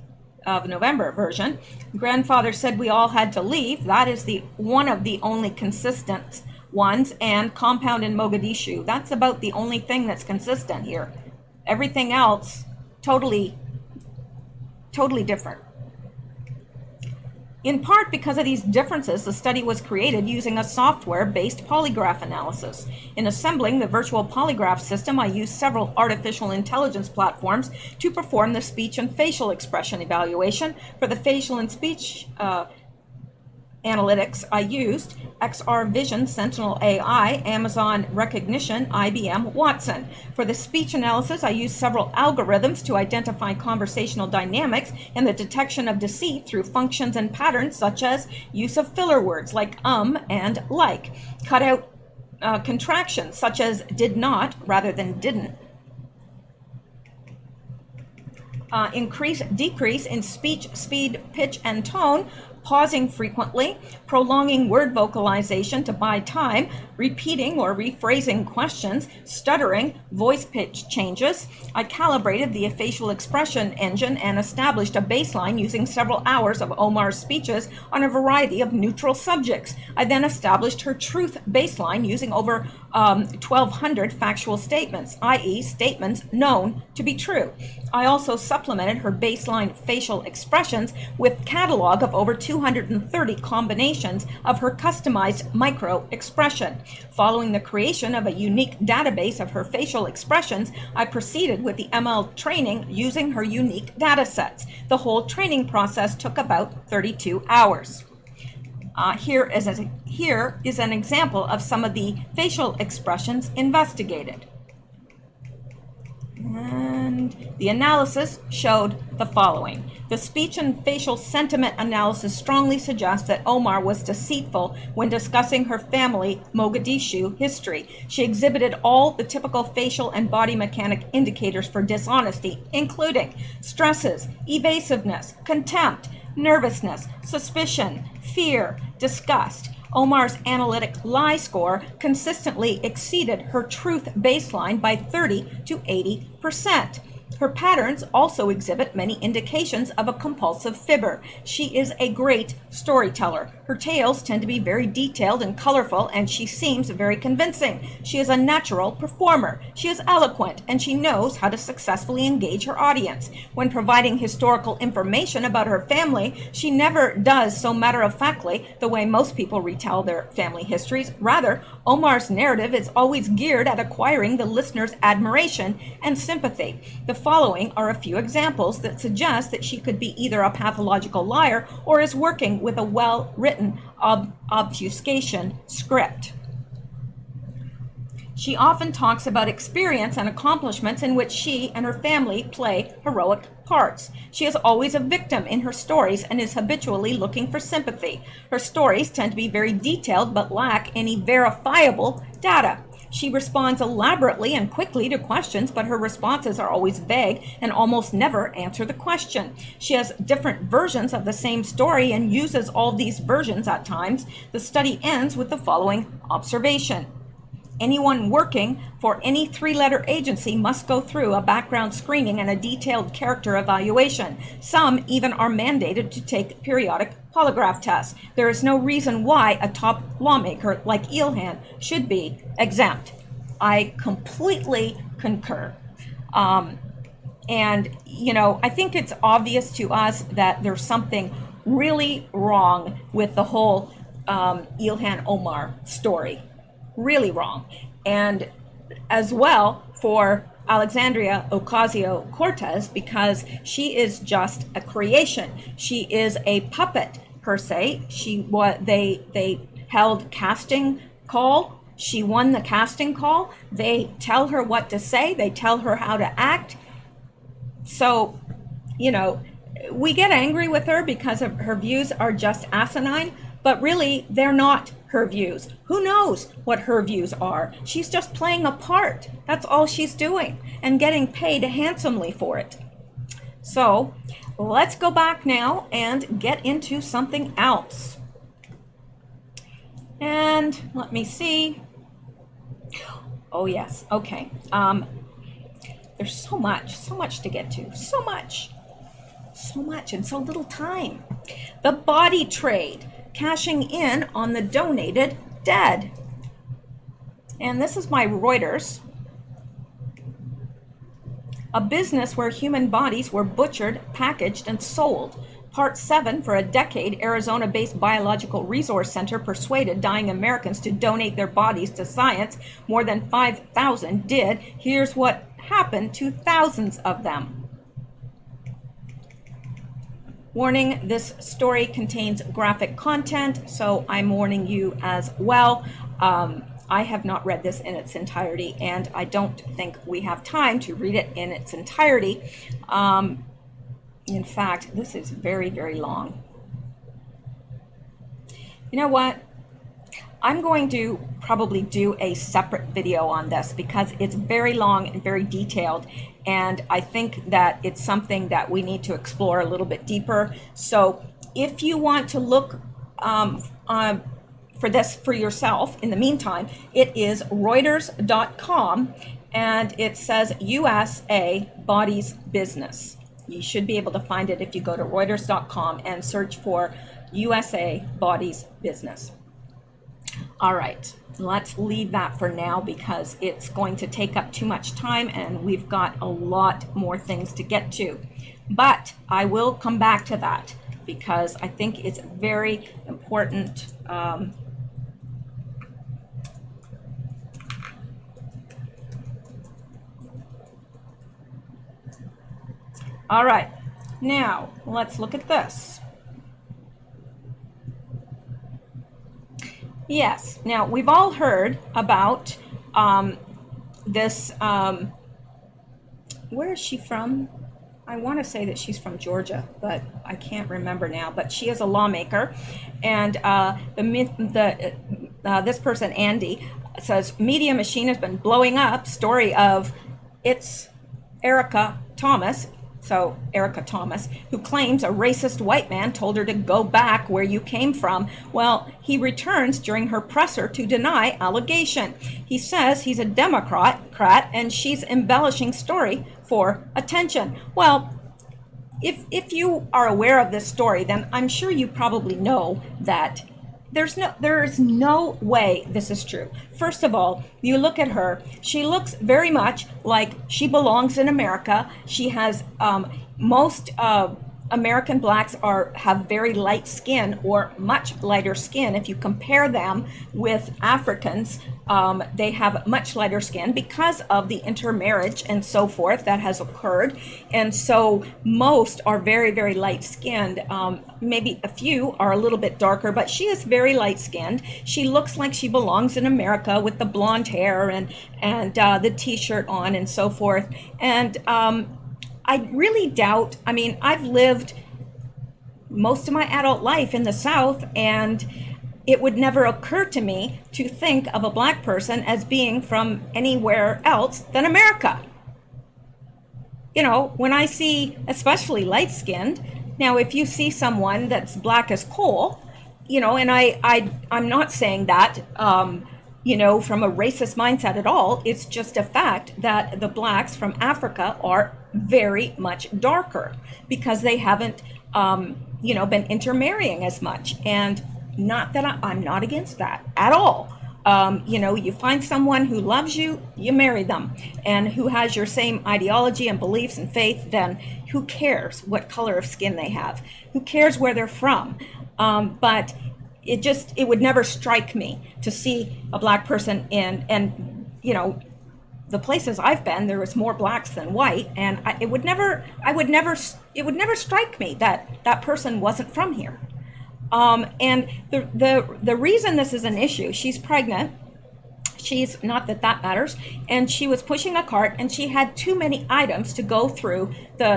of November version. Grandfather said we all had to leave. That is one of the only consistent ones. And compound in Mogadishu. That's about the only thing that's consistent here. Everything else, totally different. In part because of these differences, the study was created using a software-based polygraph analysis. In assembling the virtual polygraph system, I used several artificial intelligence platforms to perform the speech and facial expression evaluation. For the facial and speech analytics, I used XR Vision, Sentinel AI, Amazon Recognition, IBM Watson. For the speech analysis, I used several algorithms to identify conversational dynamics and the detection of deceit through functions and patterns such as use of filler words like and like, cut out contractions such as did not rather than didn't, decrease in speech speed, pitch, and tone, pausing frequently, prolonging word vocalization to buy time, repeating or rephrasing questions, stuttering, voice pitch changes. I calibrated the facial expression engine and established a baseline using several hours of Omar's speeches on a variety of neutral subjects. I then established her truth baseline using over 1,200 factual statements, i.e. statements known to be true. I also supplemented her baseline facial expressions with catalog of over 230 combinations of her customized micro expression. Following the creation of a unique database of her facial expressions, I proceeded with the ML training using her unique data sets. The whole training process took about 32 hours. Here is an example of some of the facial expressions investigated. And the analysis showed the following. The speech and facial sentiment analysis strongly suggests that Omar was deceitful when discussing her family Mogadishu history. She exhibited all the typical facial and body mechanic indicators for dishonesty, including stresses, evasiveness, contempt, nervousness, suspicion, fear, disgust. Omar's analytic lie score consistently exceeded her truth baseline by 30 to 80%. Her patterns also exhibit many indications of a compulsive fibber. She is a great storyteller. Her tales tend to be very detailed and colorful, and she seems very convincing. She is a natural performer. She is eloquent, and she knows how to successfully engage her audience. When providing historical information about her family, she never does so matter-of-factly the way most people retell their family histories. Rather, Omar's narrative is always geared at acquiring the listener's admiration and sympathy. The following are a few examples that suggest that she could be either a pathological liar or is working with a well-written obfuscation script. She often talks about experience and accomplishments in which she and her family play heroic parts. She is always a victim in her stories and is habitually looking for sympathy. Her stories tend to be very detailed but lack any verifiable data. She responds elaborately and quickly to questions, but her responses are always vague and almost never answer the question. She has different versions of the same story and uses all these versions at times. The study ends with the following observation. Anyone working for any three-letter agency must go through a background screening and a detailed character evaluation. Some even are mandated to take periodic polygraph tests. There is no reason why a top lawmaker like Ilhan should be exempt. I completely concur. And, you know, I think it's obvious to us that there's something really wrong with the whole Ilhan Omar story. Really wrong. And as well for Alexandria Ocasio-Cortez, because she is just a creation. She is a puppet per se. They held casting call. She won the casting call. They tell her what to say. They tell her how to act. So, you know, we get angry with her because of her views are just asinine, but really they're not her views. Who knows what her views are? She's just playing a part. That's all she's doing and getting paid handsomely for it. So let's go back now and get into something else. And let me see. Oh yes, okay. There's so much to get to, so much and so little time. The body trade, cashing in on the donated dead. And this is my Reuters. A business where human bodies were butchered, packaged, and sold. Part 7, for a decade, Arizona-based Biological Resource Center persuaded dying Americans to donate their bodies to science. More than 5,000 did. Here's what happened to thousands of them. Warning, this story contains graphic content, so I'm warning you as well. I have not read this in its entirety, and I don't think we have time to read it in its entirety. In fact, this is very, very long. You know what? I'm going to probably do a separate video on this because it's very long and very detailed, and I think that it's something that we need to explore a little bit deeper. So if you want to look for this for yourself, in the meantime, it is Reuters.com, and it says USA Bodies Business. You should be able to find it if you go to Reuters.com and search for USA Bodies Business. All right, let's leave that for now because it's going to take up too much time and we've got a lot more things to get to. But I will come back to that because I think it's very important. All right, now let's look at this. Yes, now we've all heard about this, where is she from? I want to say that she's from Georgia, but I can't remember now, but she is a lawmaker, and this person, Andy, says, media machine has been blowing up, story of it's Erica Thomas, who claims a racist white man told her to go back where you came from. Well, he returns during her presser to deny allegation. He says he's a Democrat and she's embellishing story for attention. Well, if you are aware of this story, then I'm sure you probably know that there is no way this is true. First of all, you look at her, she looks very much like she belongs in America. She has, most American blacks have very light skin or much lighter skin. If you compare them with Africans, they have much lighter skin because of the intermarriage and so forth that has occurred. And so most are very, very light skinned. Maybe a few are a little bit darker, but she is very light skinned. She looks like she belongs in America with the blonde hair and the t-shirt on and so forth. And I really doubt, I mean, I've lived most of my adult life in the South, and it would never occur to me to think of a black person as being from anywhere else than America. You know, when I see, especially light-skinned, now if you see someone that's black as coal, you know, and I'm not saying that, you know, from a racist mindset at all. It's just a fact that the blacks from Africa are very much darker because they haven't, you know, been intermarrying as much. And not that I'm not against that at all. You know, you find someone who loves you, you marry them, and who has your same ideology and beliefs and faith, then who cares what color of skin they have? Who cares where they're from? But it would never strike me to see a black person and you know, the places I've been, there was more blacks than white, and it would never strike me that that person wasn't from here. And the reason this is an issue, she's pregnant. She's not that matters. And she was pushing a cart and she had too many items to go through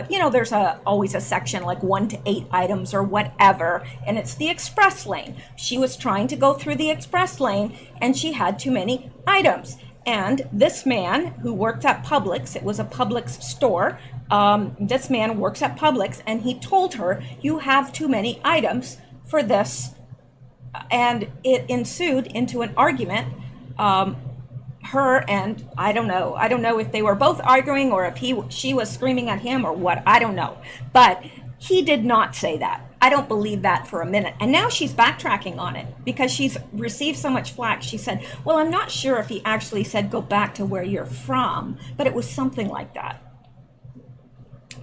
you know, there's always a section like 1 to 8 items or whatever. And it's the express lane. She was trying to go through the express lane and she had too many items. And this man who worked at Publix, it was a Publix store. This man works at Publix and he told her, you have too many items for this. And it ensued into an argument. Her and I don't know if they were both arguing or if she was screaming at him or what, I don't know, but he did not say that. I don't believe that for a minute. And now she's backtracking on it because she's received so much flack. She said, well, I'm not sure if he actually said go back to where you're from, but it was something like that.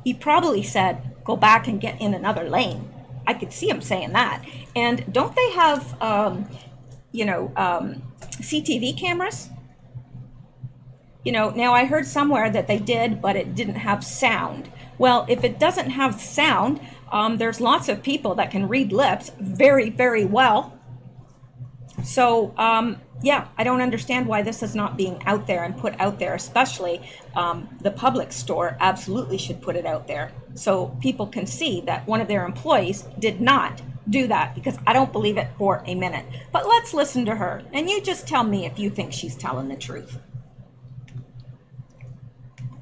He probably said go back and get in another lane. I could see him saying that. And don't they have CTV cameras? You know, now I heard somewhere that they did, but it didn't have sound. Well, if it doesn't have sound, there's lots of people that can read lips very, very well. So, yeah, I don't understand why this is not being out there and put out there, especially the Publix store absolutely should put it out there so people can see that one of their employees did not do that, because I don't believe it for a minute. But let's listen to her, and you just tell me if you think she's telling the truth.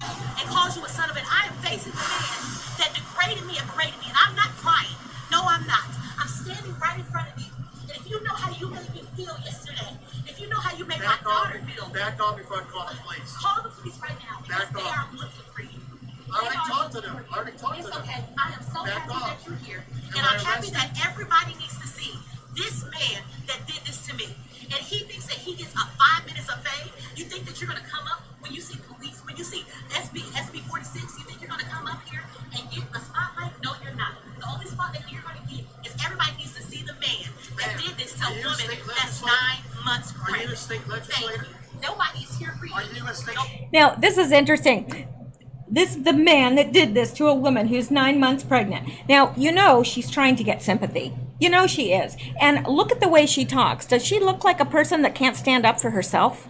And calls you a son of an, I am facing the man that degraded me and paraded me, and I'm not crying. No, I'm not. I'm standing right in front of you. And if you know how you made me feel yesterday, if you know how you made my daughter feel, back off before I call the police. Call the police right now, because they are looking for you. I already talked to them. It's okay. I am so happy that you're here. And I'm happy that everybody needs to see this man that did this to me. And he thinks that he gets a 5 minutes of fame. You think that you're going to come up when you see police, when you see SB 46, you think you're going to come up here and get a spotlight? No, you're not. The only spotlight that you're going to get is everybody needs to see the man that did this to a woman that's 9 months pregnant. Are you a state legislator? Nobody's here for you. Are you a state? Now, this is interesting. This is the man that did this to a woman who's 9 months pregnant. Now, you know she's trying to get sympathy. You know she is. And look at the way she talks. Does she look like a person that can't stand up for herself?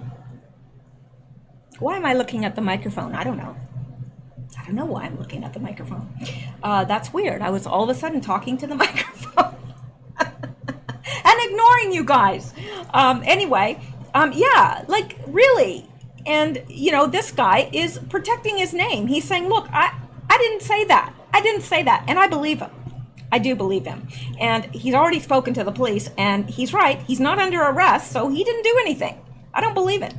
Why am I looking at the microphone? I don't know. I don't know why I'm looking at the microphone. That's weird. I was all of a sudden talking to the microphone. And ignoring you guys. Anyway, yeah, like really. And, you know, this guy is protecting his name. He's saying, look, I didn't say that. I didn't say that. And I believe him. I do believe him. And he's already spoken to the police. And he's right. He's not under arrest. So he didn't do anything. I don't believe it.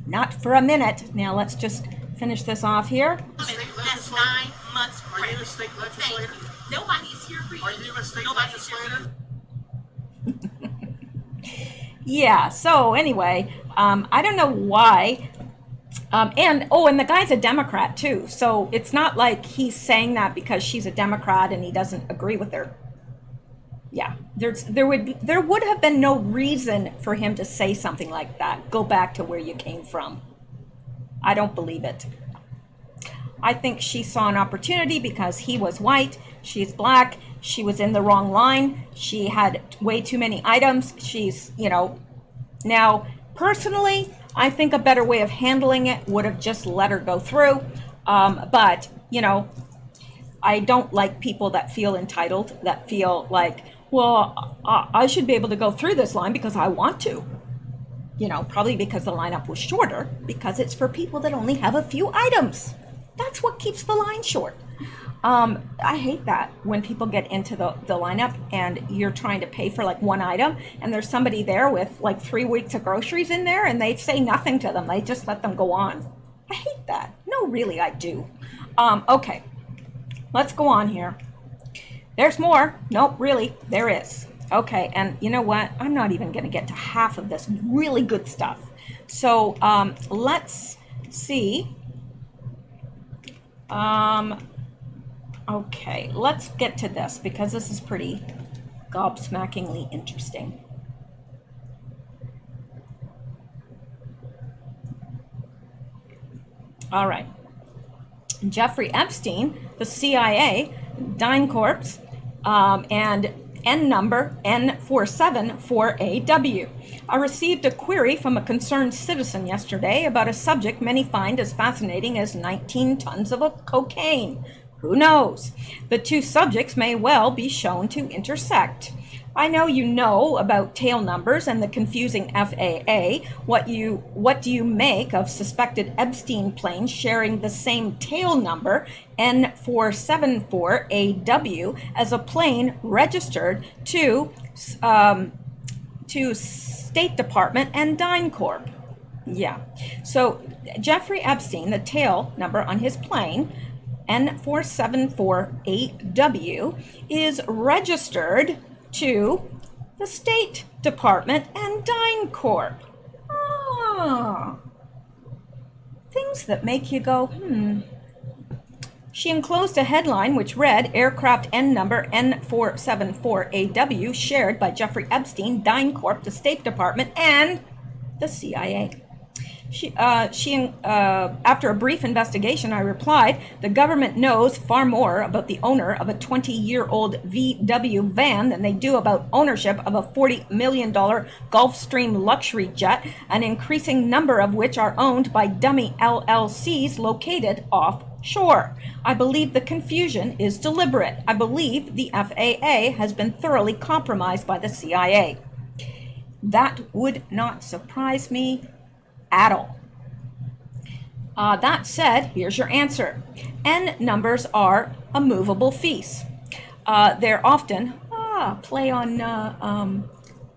Not for a minute. Now, let's just finish this off here. That's 9 months pregnant. Are you a state legislator? Nobody's here for you. Are you a state legislator? Yeah, so anyway, I don't know why. And the guy's a Democrat too. So it's not like he's saying that because she's a Democrat and he doesn't agree with her. Yeah, there would have been no reason for him to say something like that. Go back to where you came from. I don't believe it. I think she saw an opportunity because he was white, she's black, she was in the wrong line, she had way too many items, she's, you know. Now, personally, I think a better way of handling it would have just let her go through. But, you know, I don't like people that feel entitled, that feel like, well, I should be able to go through this line because I want to. You know, probably because the lineup was shorter, because it's for people that only have a few items. That's what keeps the line short. I hate that when people get into the lineup and you're trying to pay for like one item and there's somebody there with like 3 weeks of groceries in there and they say nothing to them. They just let them go on. I hate that. No, really, I do. Okay, let's go on here. There's more. Nope, really, there is. Okay, and you know what? I'm not even going to get to half of this really good stuff. So let's see. Okay, let's get to this because this is pretty gobsmackingly interesting. All right. Jeffrey Epstein, the CIA, DynCorp, and N number N474AW. I received a query from a concerned citizen yesterday about a subject many find as fascinating as 19 tons of cocaine. Who knows? The two subjects may well be shown to intersect. I know you know about tail numbers and the confusing FAA. What do you make of suspected Epstein planes sharing the same tail number, N474AW, as a plane registered to State Department and DynCorp? Yeah. So Jeffrey Epstein, the tail number on his plane, N474AW, is registered to the State Department and DynCorp. Ah, things that make you go, She enclosed a headline which read, Aircraft N number N474AW shared by Jeffrey Epstein, DynCorp, the State Department, and the CIA. After a brief investigation, I replied, the government knows far more about the owner of a 20-year-old VW van than they do about ownership of a $40 million Gulfstream luxury jet, an increasing number of which are owned by dummy LLCs located offshore. I believe the confusion is deliberate. I believe the FAA has been thoroughly compromised by the CIA. That would not surprise me at all. That said, here's your answer. N numbers are a movable feast. They're often, play on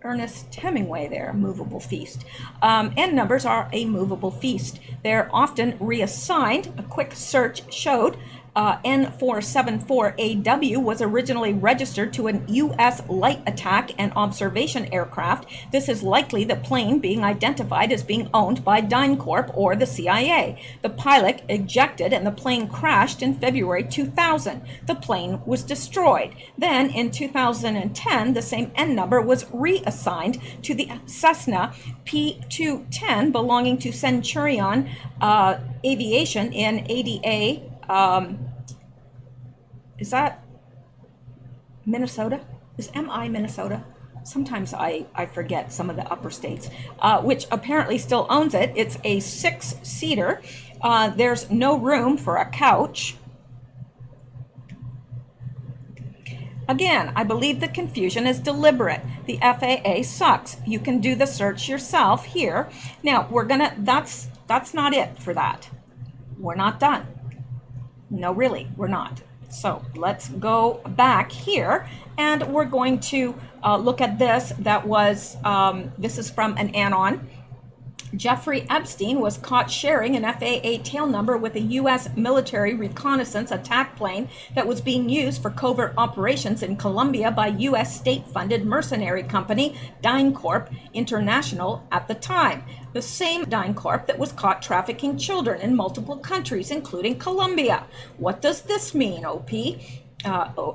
Ernest Hemingway there, movable feast. N numbers are a movable feast. They're often reassigned. A quick search showed N474AW was originally registered to an U.S. light attack and observation aircraft. This is likely the plane being identified as being owned by DynCorp or the CIA. The pilot ejected and the plane crashed in February 2000. The plane was destroyed. Then in 2010, the same N number was reassigned to the Cessna P210 belonging to Centurion Aviation in ADA. Is that Minnesota? Is MI Minnesota? Sometimes I forget some of the upper states, which apparently still owns it. It's a 6-seater. There's no room for a couch. Again, I believe the confusion is deliberate. The FAA sucks. You can do the search yourself here. Now, that's not it for that. We're not done. No, really, we're not. So let's go back here and we're going to look at this. This is from an anon. Jeffrey Epstein was caught sharing an FAA tail number with a U.S. military reconnaissance attack plane that was being used for covert operations in Colombia by U.S. state-funded mercenary company DynCorp International at the time. The same DynCorp that was caught trafficking children in multiple countries, including Colombia. What does this mean, OP?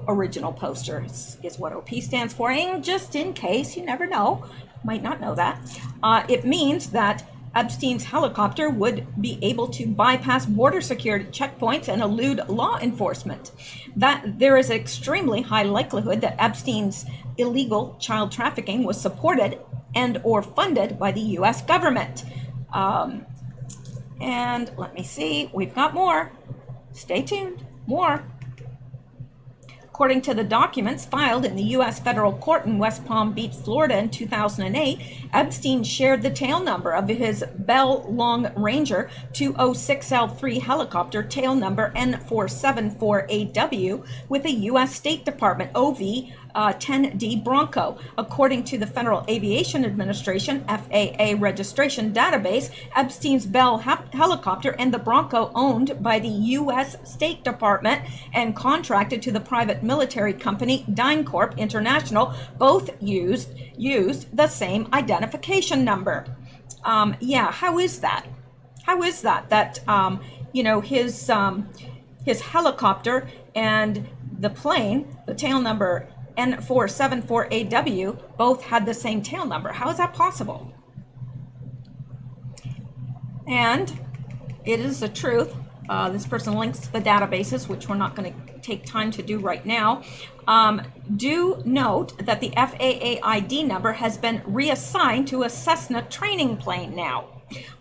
Original poster is what OP stands for. And just in case, you never know. Might not know that. It means that Epstein's helicopter would be able to bypass border security checkpoints and elude law enforcement. That there is an extremely high likelihood that Epstein's illegal child trafficking was supported and or funded by the U.S. government. And let me see, we've got more. Stay tuned, more. According to the documents filed in the U.S. federal court in West Palm Beach, Florida in 2008, Epstein shared the tail number of his Bell Long Ranger 206L3 helicopter tail number N474AW with a U.S. State Department OV 10D Bronco. According to the Federal Aviation Administration FAA registration database, Epstein's Bell helicopter and the Bronco, owned by the U.S. State Department and contracted to the private military company DynCorp International, both used the same identification number. Yeah, how is that? How is that? That his helicopter and the plane, the tail number N474AW, both had the same tail number. How is that possible? And it is the truth. This person links to the databases, which we're not going to take time to do right now. Do note that the FAA ID number has been reassigned to a Cessna training plane now.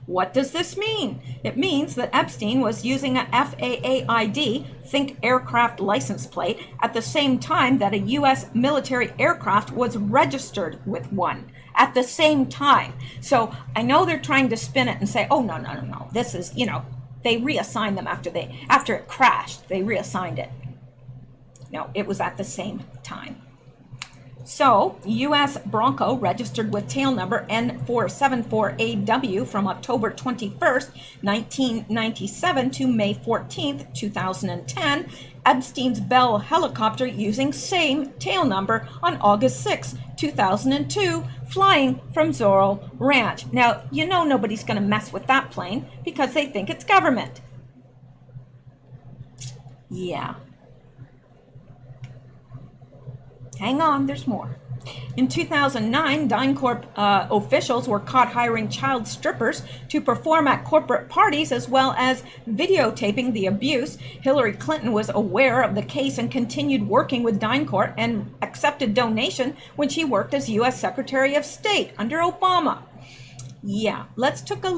What does this mean? It means that Epstein was using a FAA ID, think aircraft license plate, at the same time that a U.S. military aircraft was registered with one. At the same time. So I know they're trying to spin it and say, oh, no. This is, they reassigned them after it crashed. They reassigned it. No, it was at the same time. So, U.S. Bronco registered with tail number N474AW from October 21st, 1997 to May 14th, 2010. Epstein's Bell helicopter using same tail number on August 6, 2002, flying from Zorro Ranch. Now, nobody's going to mess with that plane because they think it's government. Yeah. Hang on, there's more. In 2009, DynCorp officials were caught hiring child strippers to perform at corporate parties as well as videotaping the abuse. Hillary Clinton was aware of the case and continued working with DynCorp and accepted donation when she worked as U.S. Secretary of State under Obama. Yeah, let's take a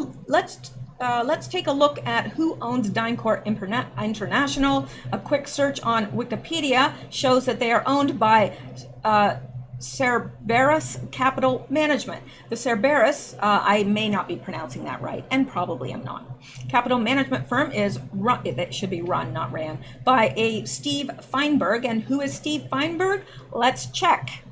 look at who owns DynCorp International. A quick search on Wikipedia shows that they are owned by Cerberus Capital Management. The Cerberus, I may not be pronouncing that right, and probably am not. Capital management firm is run, it should be run, not ran, by a Steve Feinberg. And who is Steve Feinberg? Let's check.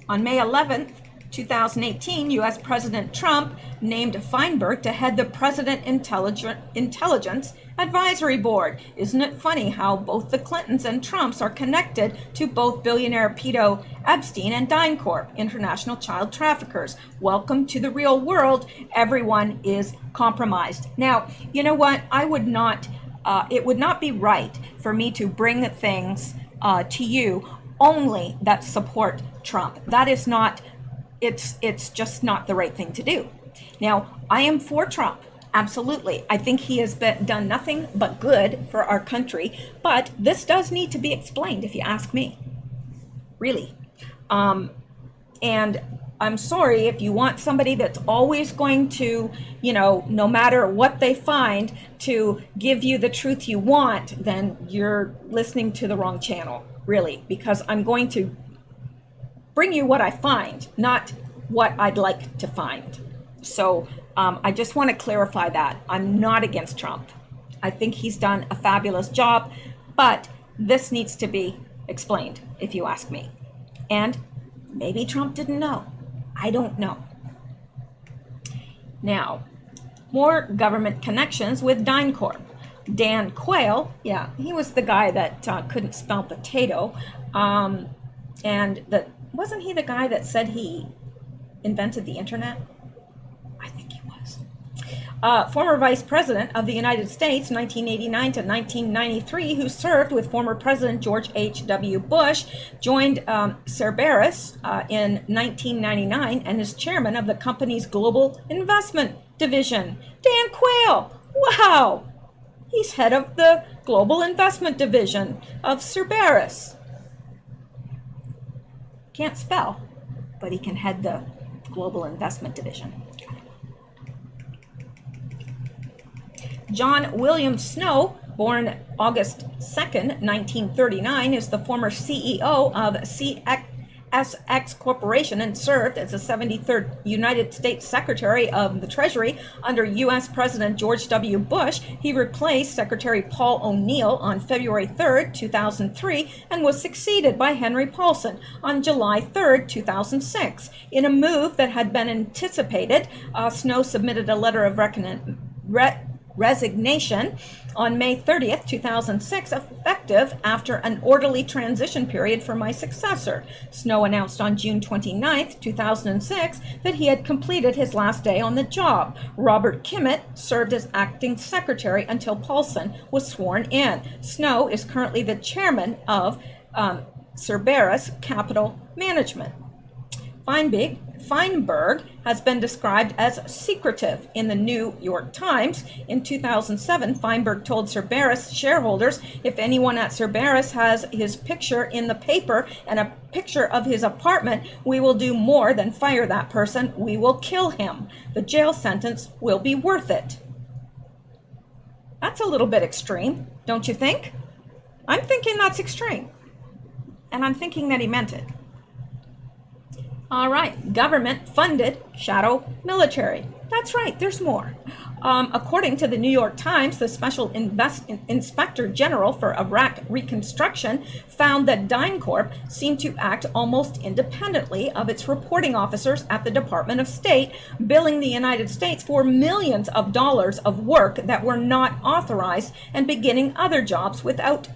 On May 11th, 2018, U.S. President Trump named Feinberg to head the President Intelligence Advisory Board. Isn't it funny how both the Clintons and Trumps are connected to both billionaire pedo Epstein and DynCorp, international child traffickers? Welcome to the real world. Everyone is compromised. Now, you know what? I would not, it would not be right for me to bring things to you only that support Trump. That is not, it's just not the right thing to do. Now, I am for Trump. Absolutely. I think he has done nothing but good for our country, but this does need to be explained if you ask me. Really. And I'm sorry if you want somebody that's always going to, no matter what they find, to give you the truth you want, then you're listening to the wrong channel, really, because I'm going to bring you what I find, not what I'd like to find. So I just want to clarify that. I'm not against Trump. I think he's done a fabulous job, but this needs to be explained, if you ask me. And maybe Trump didn't know. I don't know. Now, more government connections with DynCorp. Dan Quayle, yeah, he was the guy that couldn't spell potato. And wasn't he the guy that said he invented the internet? I think he was. Former Vice President of the United States, 1989 to 1993, who served with former President George H.W. Bush, joined Cerberus in 1999 and is chairman of the company's Global Investment Division. Dan Quayle, wow! He's head of the Global Investment Division of Cerberus. Can't spell, but he can head the Global Investment Division. John William Snow, born August 2nd, 1939, is the former CEO of USX Corporation and served as the 73rd United States Secretary of the Treasury under U.S. President George W. Bush. He replaced Secretary Paul O'Neill on February 3rd, 2003, and was succeeded by Henry Paulson on July 3rd, 2006. In a move that had been anticipated, Snow submitted a letter of resignation on May 30th, 2006, effective after an orderly transition period for my successor. Snow announced on June 29th, 2006, that he had completed his last day on the job. Robert Kimmett served as acting secretary until Paulson was sworn in. Snow is currently the chairman of Cerberus Capital Management. Feinberg has been described as secretive in the New York Times. In 2007, Feinberg told Cerberus shareholders, if anyone at Cerberus has his picture in the paper and a picture of his apartment, we will do more than fire that person. We will kill him. The jail sentence will be worth it. That's a little bit extreme, don't you think? I'm thinking that's extreme. And I'm thinking that he meant it. All right, government-funded shadow military. That's right, there's more. According to the New York Times, the Special Inspector General for Iraq Reconstruction found that DynCorp seemed to act almost independently of its reporting officers at the Department of State, billing the United States for millions of dollars of work that were not authorized and beginning other jobs without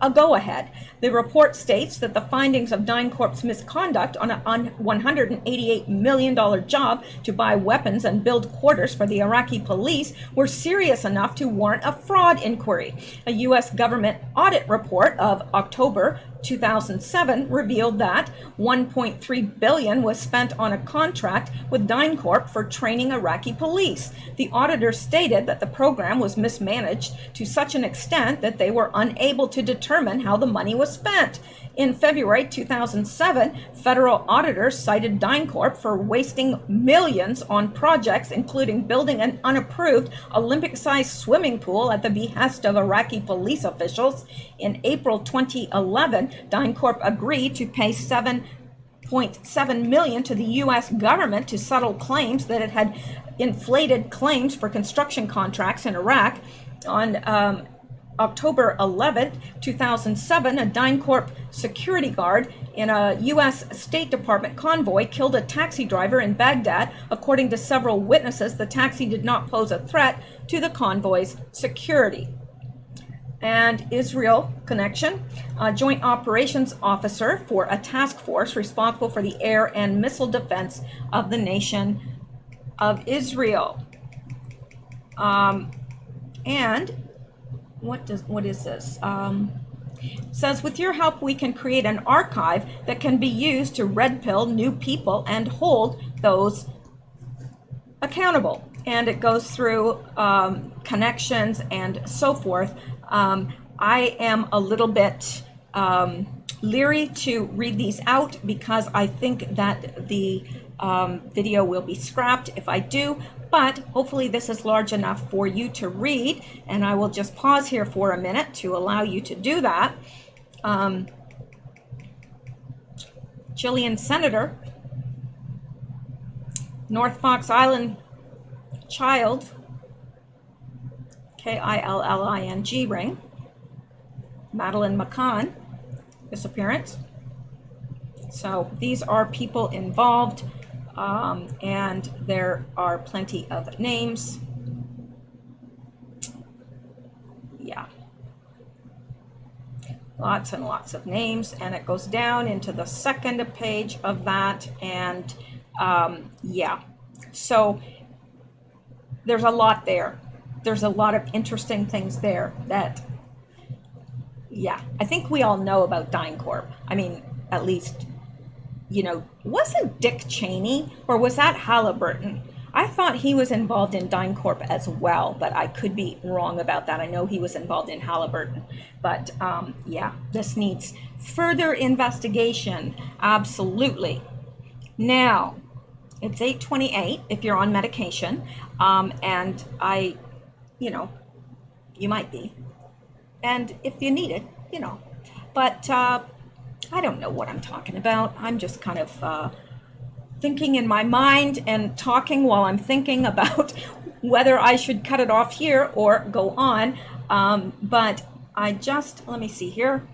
a go-ahead. The report states that the findings of DynCorp's misconduct on a $188 million job to buy weapons and build quarters for the Iraqi police were serious enough to warrant a fraud inquiry. A U.S. government audit report of October 2007 revealed that $1.3 billion was spent on a contract with DynCorp for training Iraqi police. The auditor stated that the program was mismanaged to such an extent that they were unable to determine how the money was spent. In February 2007, federal auditors cited DynCorp for wasting millions on projects, including building an unapproved Olympic-sized swimming pool at the behest of Iraqi police officials. In April 2011, DynCorp agreed to pay $7.7 million to the U.S. government to settle claims that it had inflated claims for construction contracts in Iraq. On October 11th, 2007, a DynCorp security guard in a U.S. State Department convoy killed a taxi driver in Baghdad. According to several witnesses, the taxi did not pose a threat to the convoy's security. And Israel connection, a joint operations officer for a task force responsible for the air and missile defense of the nation of Israel. And what is this? Says, with your help, we can create an archive that can be used to red pill new people and hold those accountable. And it goes through connections and so forth. I am a little bit leery to read these out because I think that the video will be scrapped if I do. But hopefully this is large enough for you to read, and I will just pause here for a minute to allow you to do that. Chilean senator, North Fox Island child, K-I-L-L-I-N-G ring, Madeleine McCann disappearance. So these are people involved. And there are plenty of names. Yeah. Lots and lots of names. And it goes down into the second page of that. And yeah. So there's a lot there. There's a lot of interesting things there that, yeah. I think we all know about DynCorp. I mean, at least, you know, wasn't Dick Cheney, or was that Halliburton? I thought he was involved in DynCorp as well, but I could be wrong about that. I know he was involved in Halliburton, but yeah, this needs further investigation, absolutely. Now, it's 8:28 if you're on medication, and you know, you might be, and if you need it, you know, but I don't know what I'm talking about. I'm just kind of thinking in my mind and talking while I'm thinking about whether I should cut it off here or go on. But let me see here.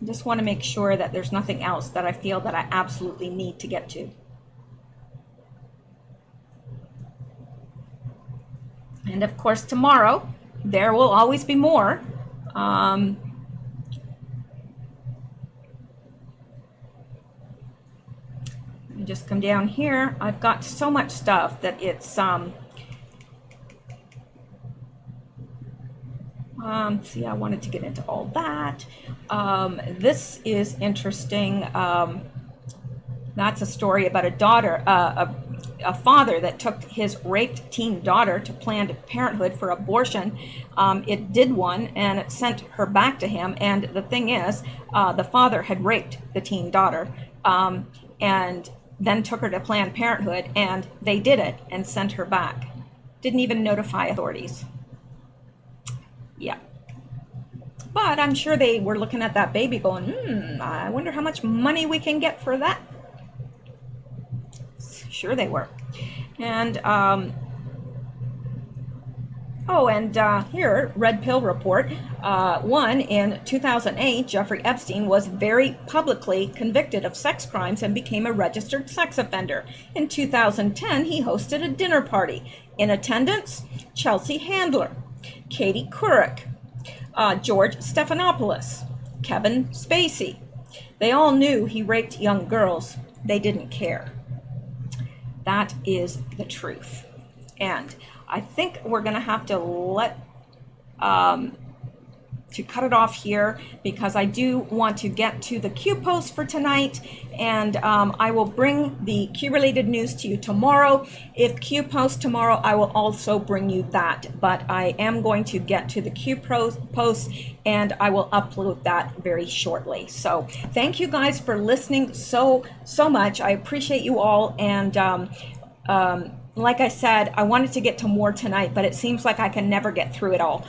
I just want to make sure that there's nothing else that I feel that I absolutely need to get to. And of course, tomorrow, there will always be more. Let me just come down here. I've got so much stuff that it's, see, I wanted to get into all that. This is interesting. That's a story about a daughter, a father that took his raped teen daughter to Planned Parenthood for abortion. It did one and it sent her back to him. And the thing is, the father had raped the teen daughter and then took her to Planned Parenthood, and they did it and sent her back. Didn't even notify authorities. Yeah. But I'm sure they were looking at that baby going, I wonder how much money we can get for that. Sure they were. And, here, Red Pill Report. One, in 2008, Jeffrey Epstein was very publicly convicted of sex crimes and became a registered sex offender. In 2010, he hosted a dinner party. In attendance, Chelsea Handler, Katie Couric, George Stephanopoulos, Kevin Spacey. They all knew he raped young girls. They didn't care. That is the truth. And I think we're going to have to cut it off here, because I do want to get to the Q post for tonight, and I will bring the Q related news to you tomorrow. If Q post tomorrow, I will also bring you that, but I am going to get to the Q post and I will upload that very shortly. So thank you guys for listening so much. I appreciate you all, and like I said, I wanted to get to more tonight, but it seems like I can never get through it all.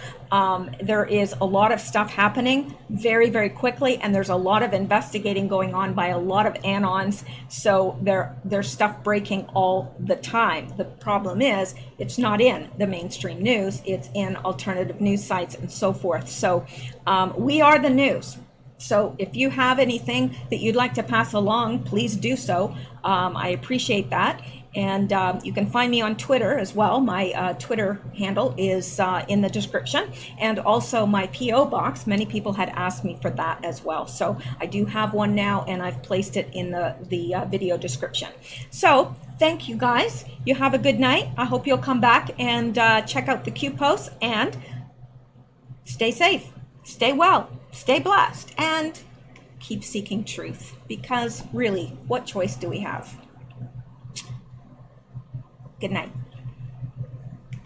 There is a lot of stuff happening very, very quickly, and there's a lot of investigating going on by a lot of anons. So there's stuff breaking all the time. The problem is it's not in the mainstream news. It's in alternative news sites and so forth. So we are the news. So if you have anything that you'd like to pass along, please do so. I appreciate that. And you can find me on Twitter as well. My Twitter handle is in the description, and also my P.O. box. Many people had asked me for that as well. So I do have one now, and I've placed it in the video description. So thank you guys. You have a good night. I hope you'll come back and check out the Q posts, and stay safe, stay well, stay blessed, and keep seeking truth, because really, what choice do we have? Good night.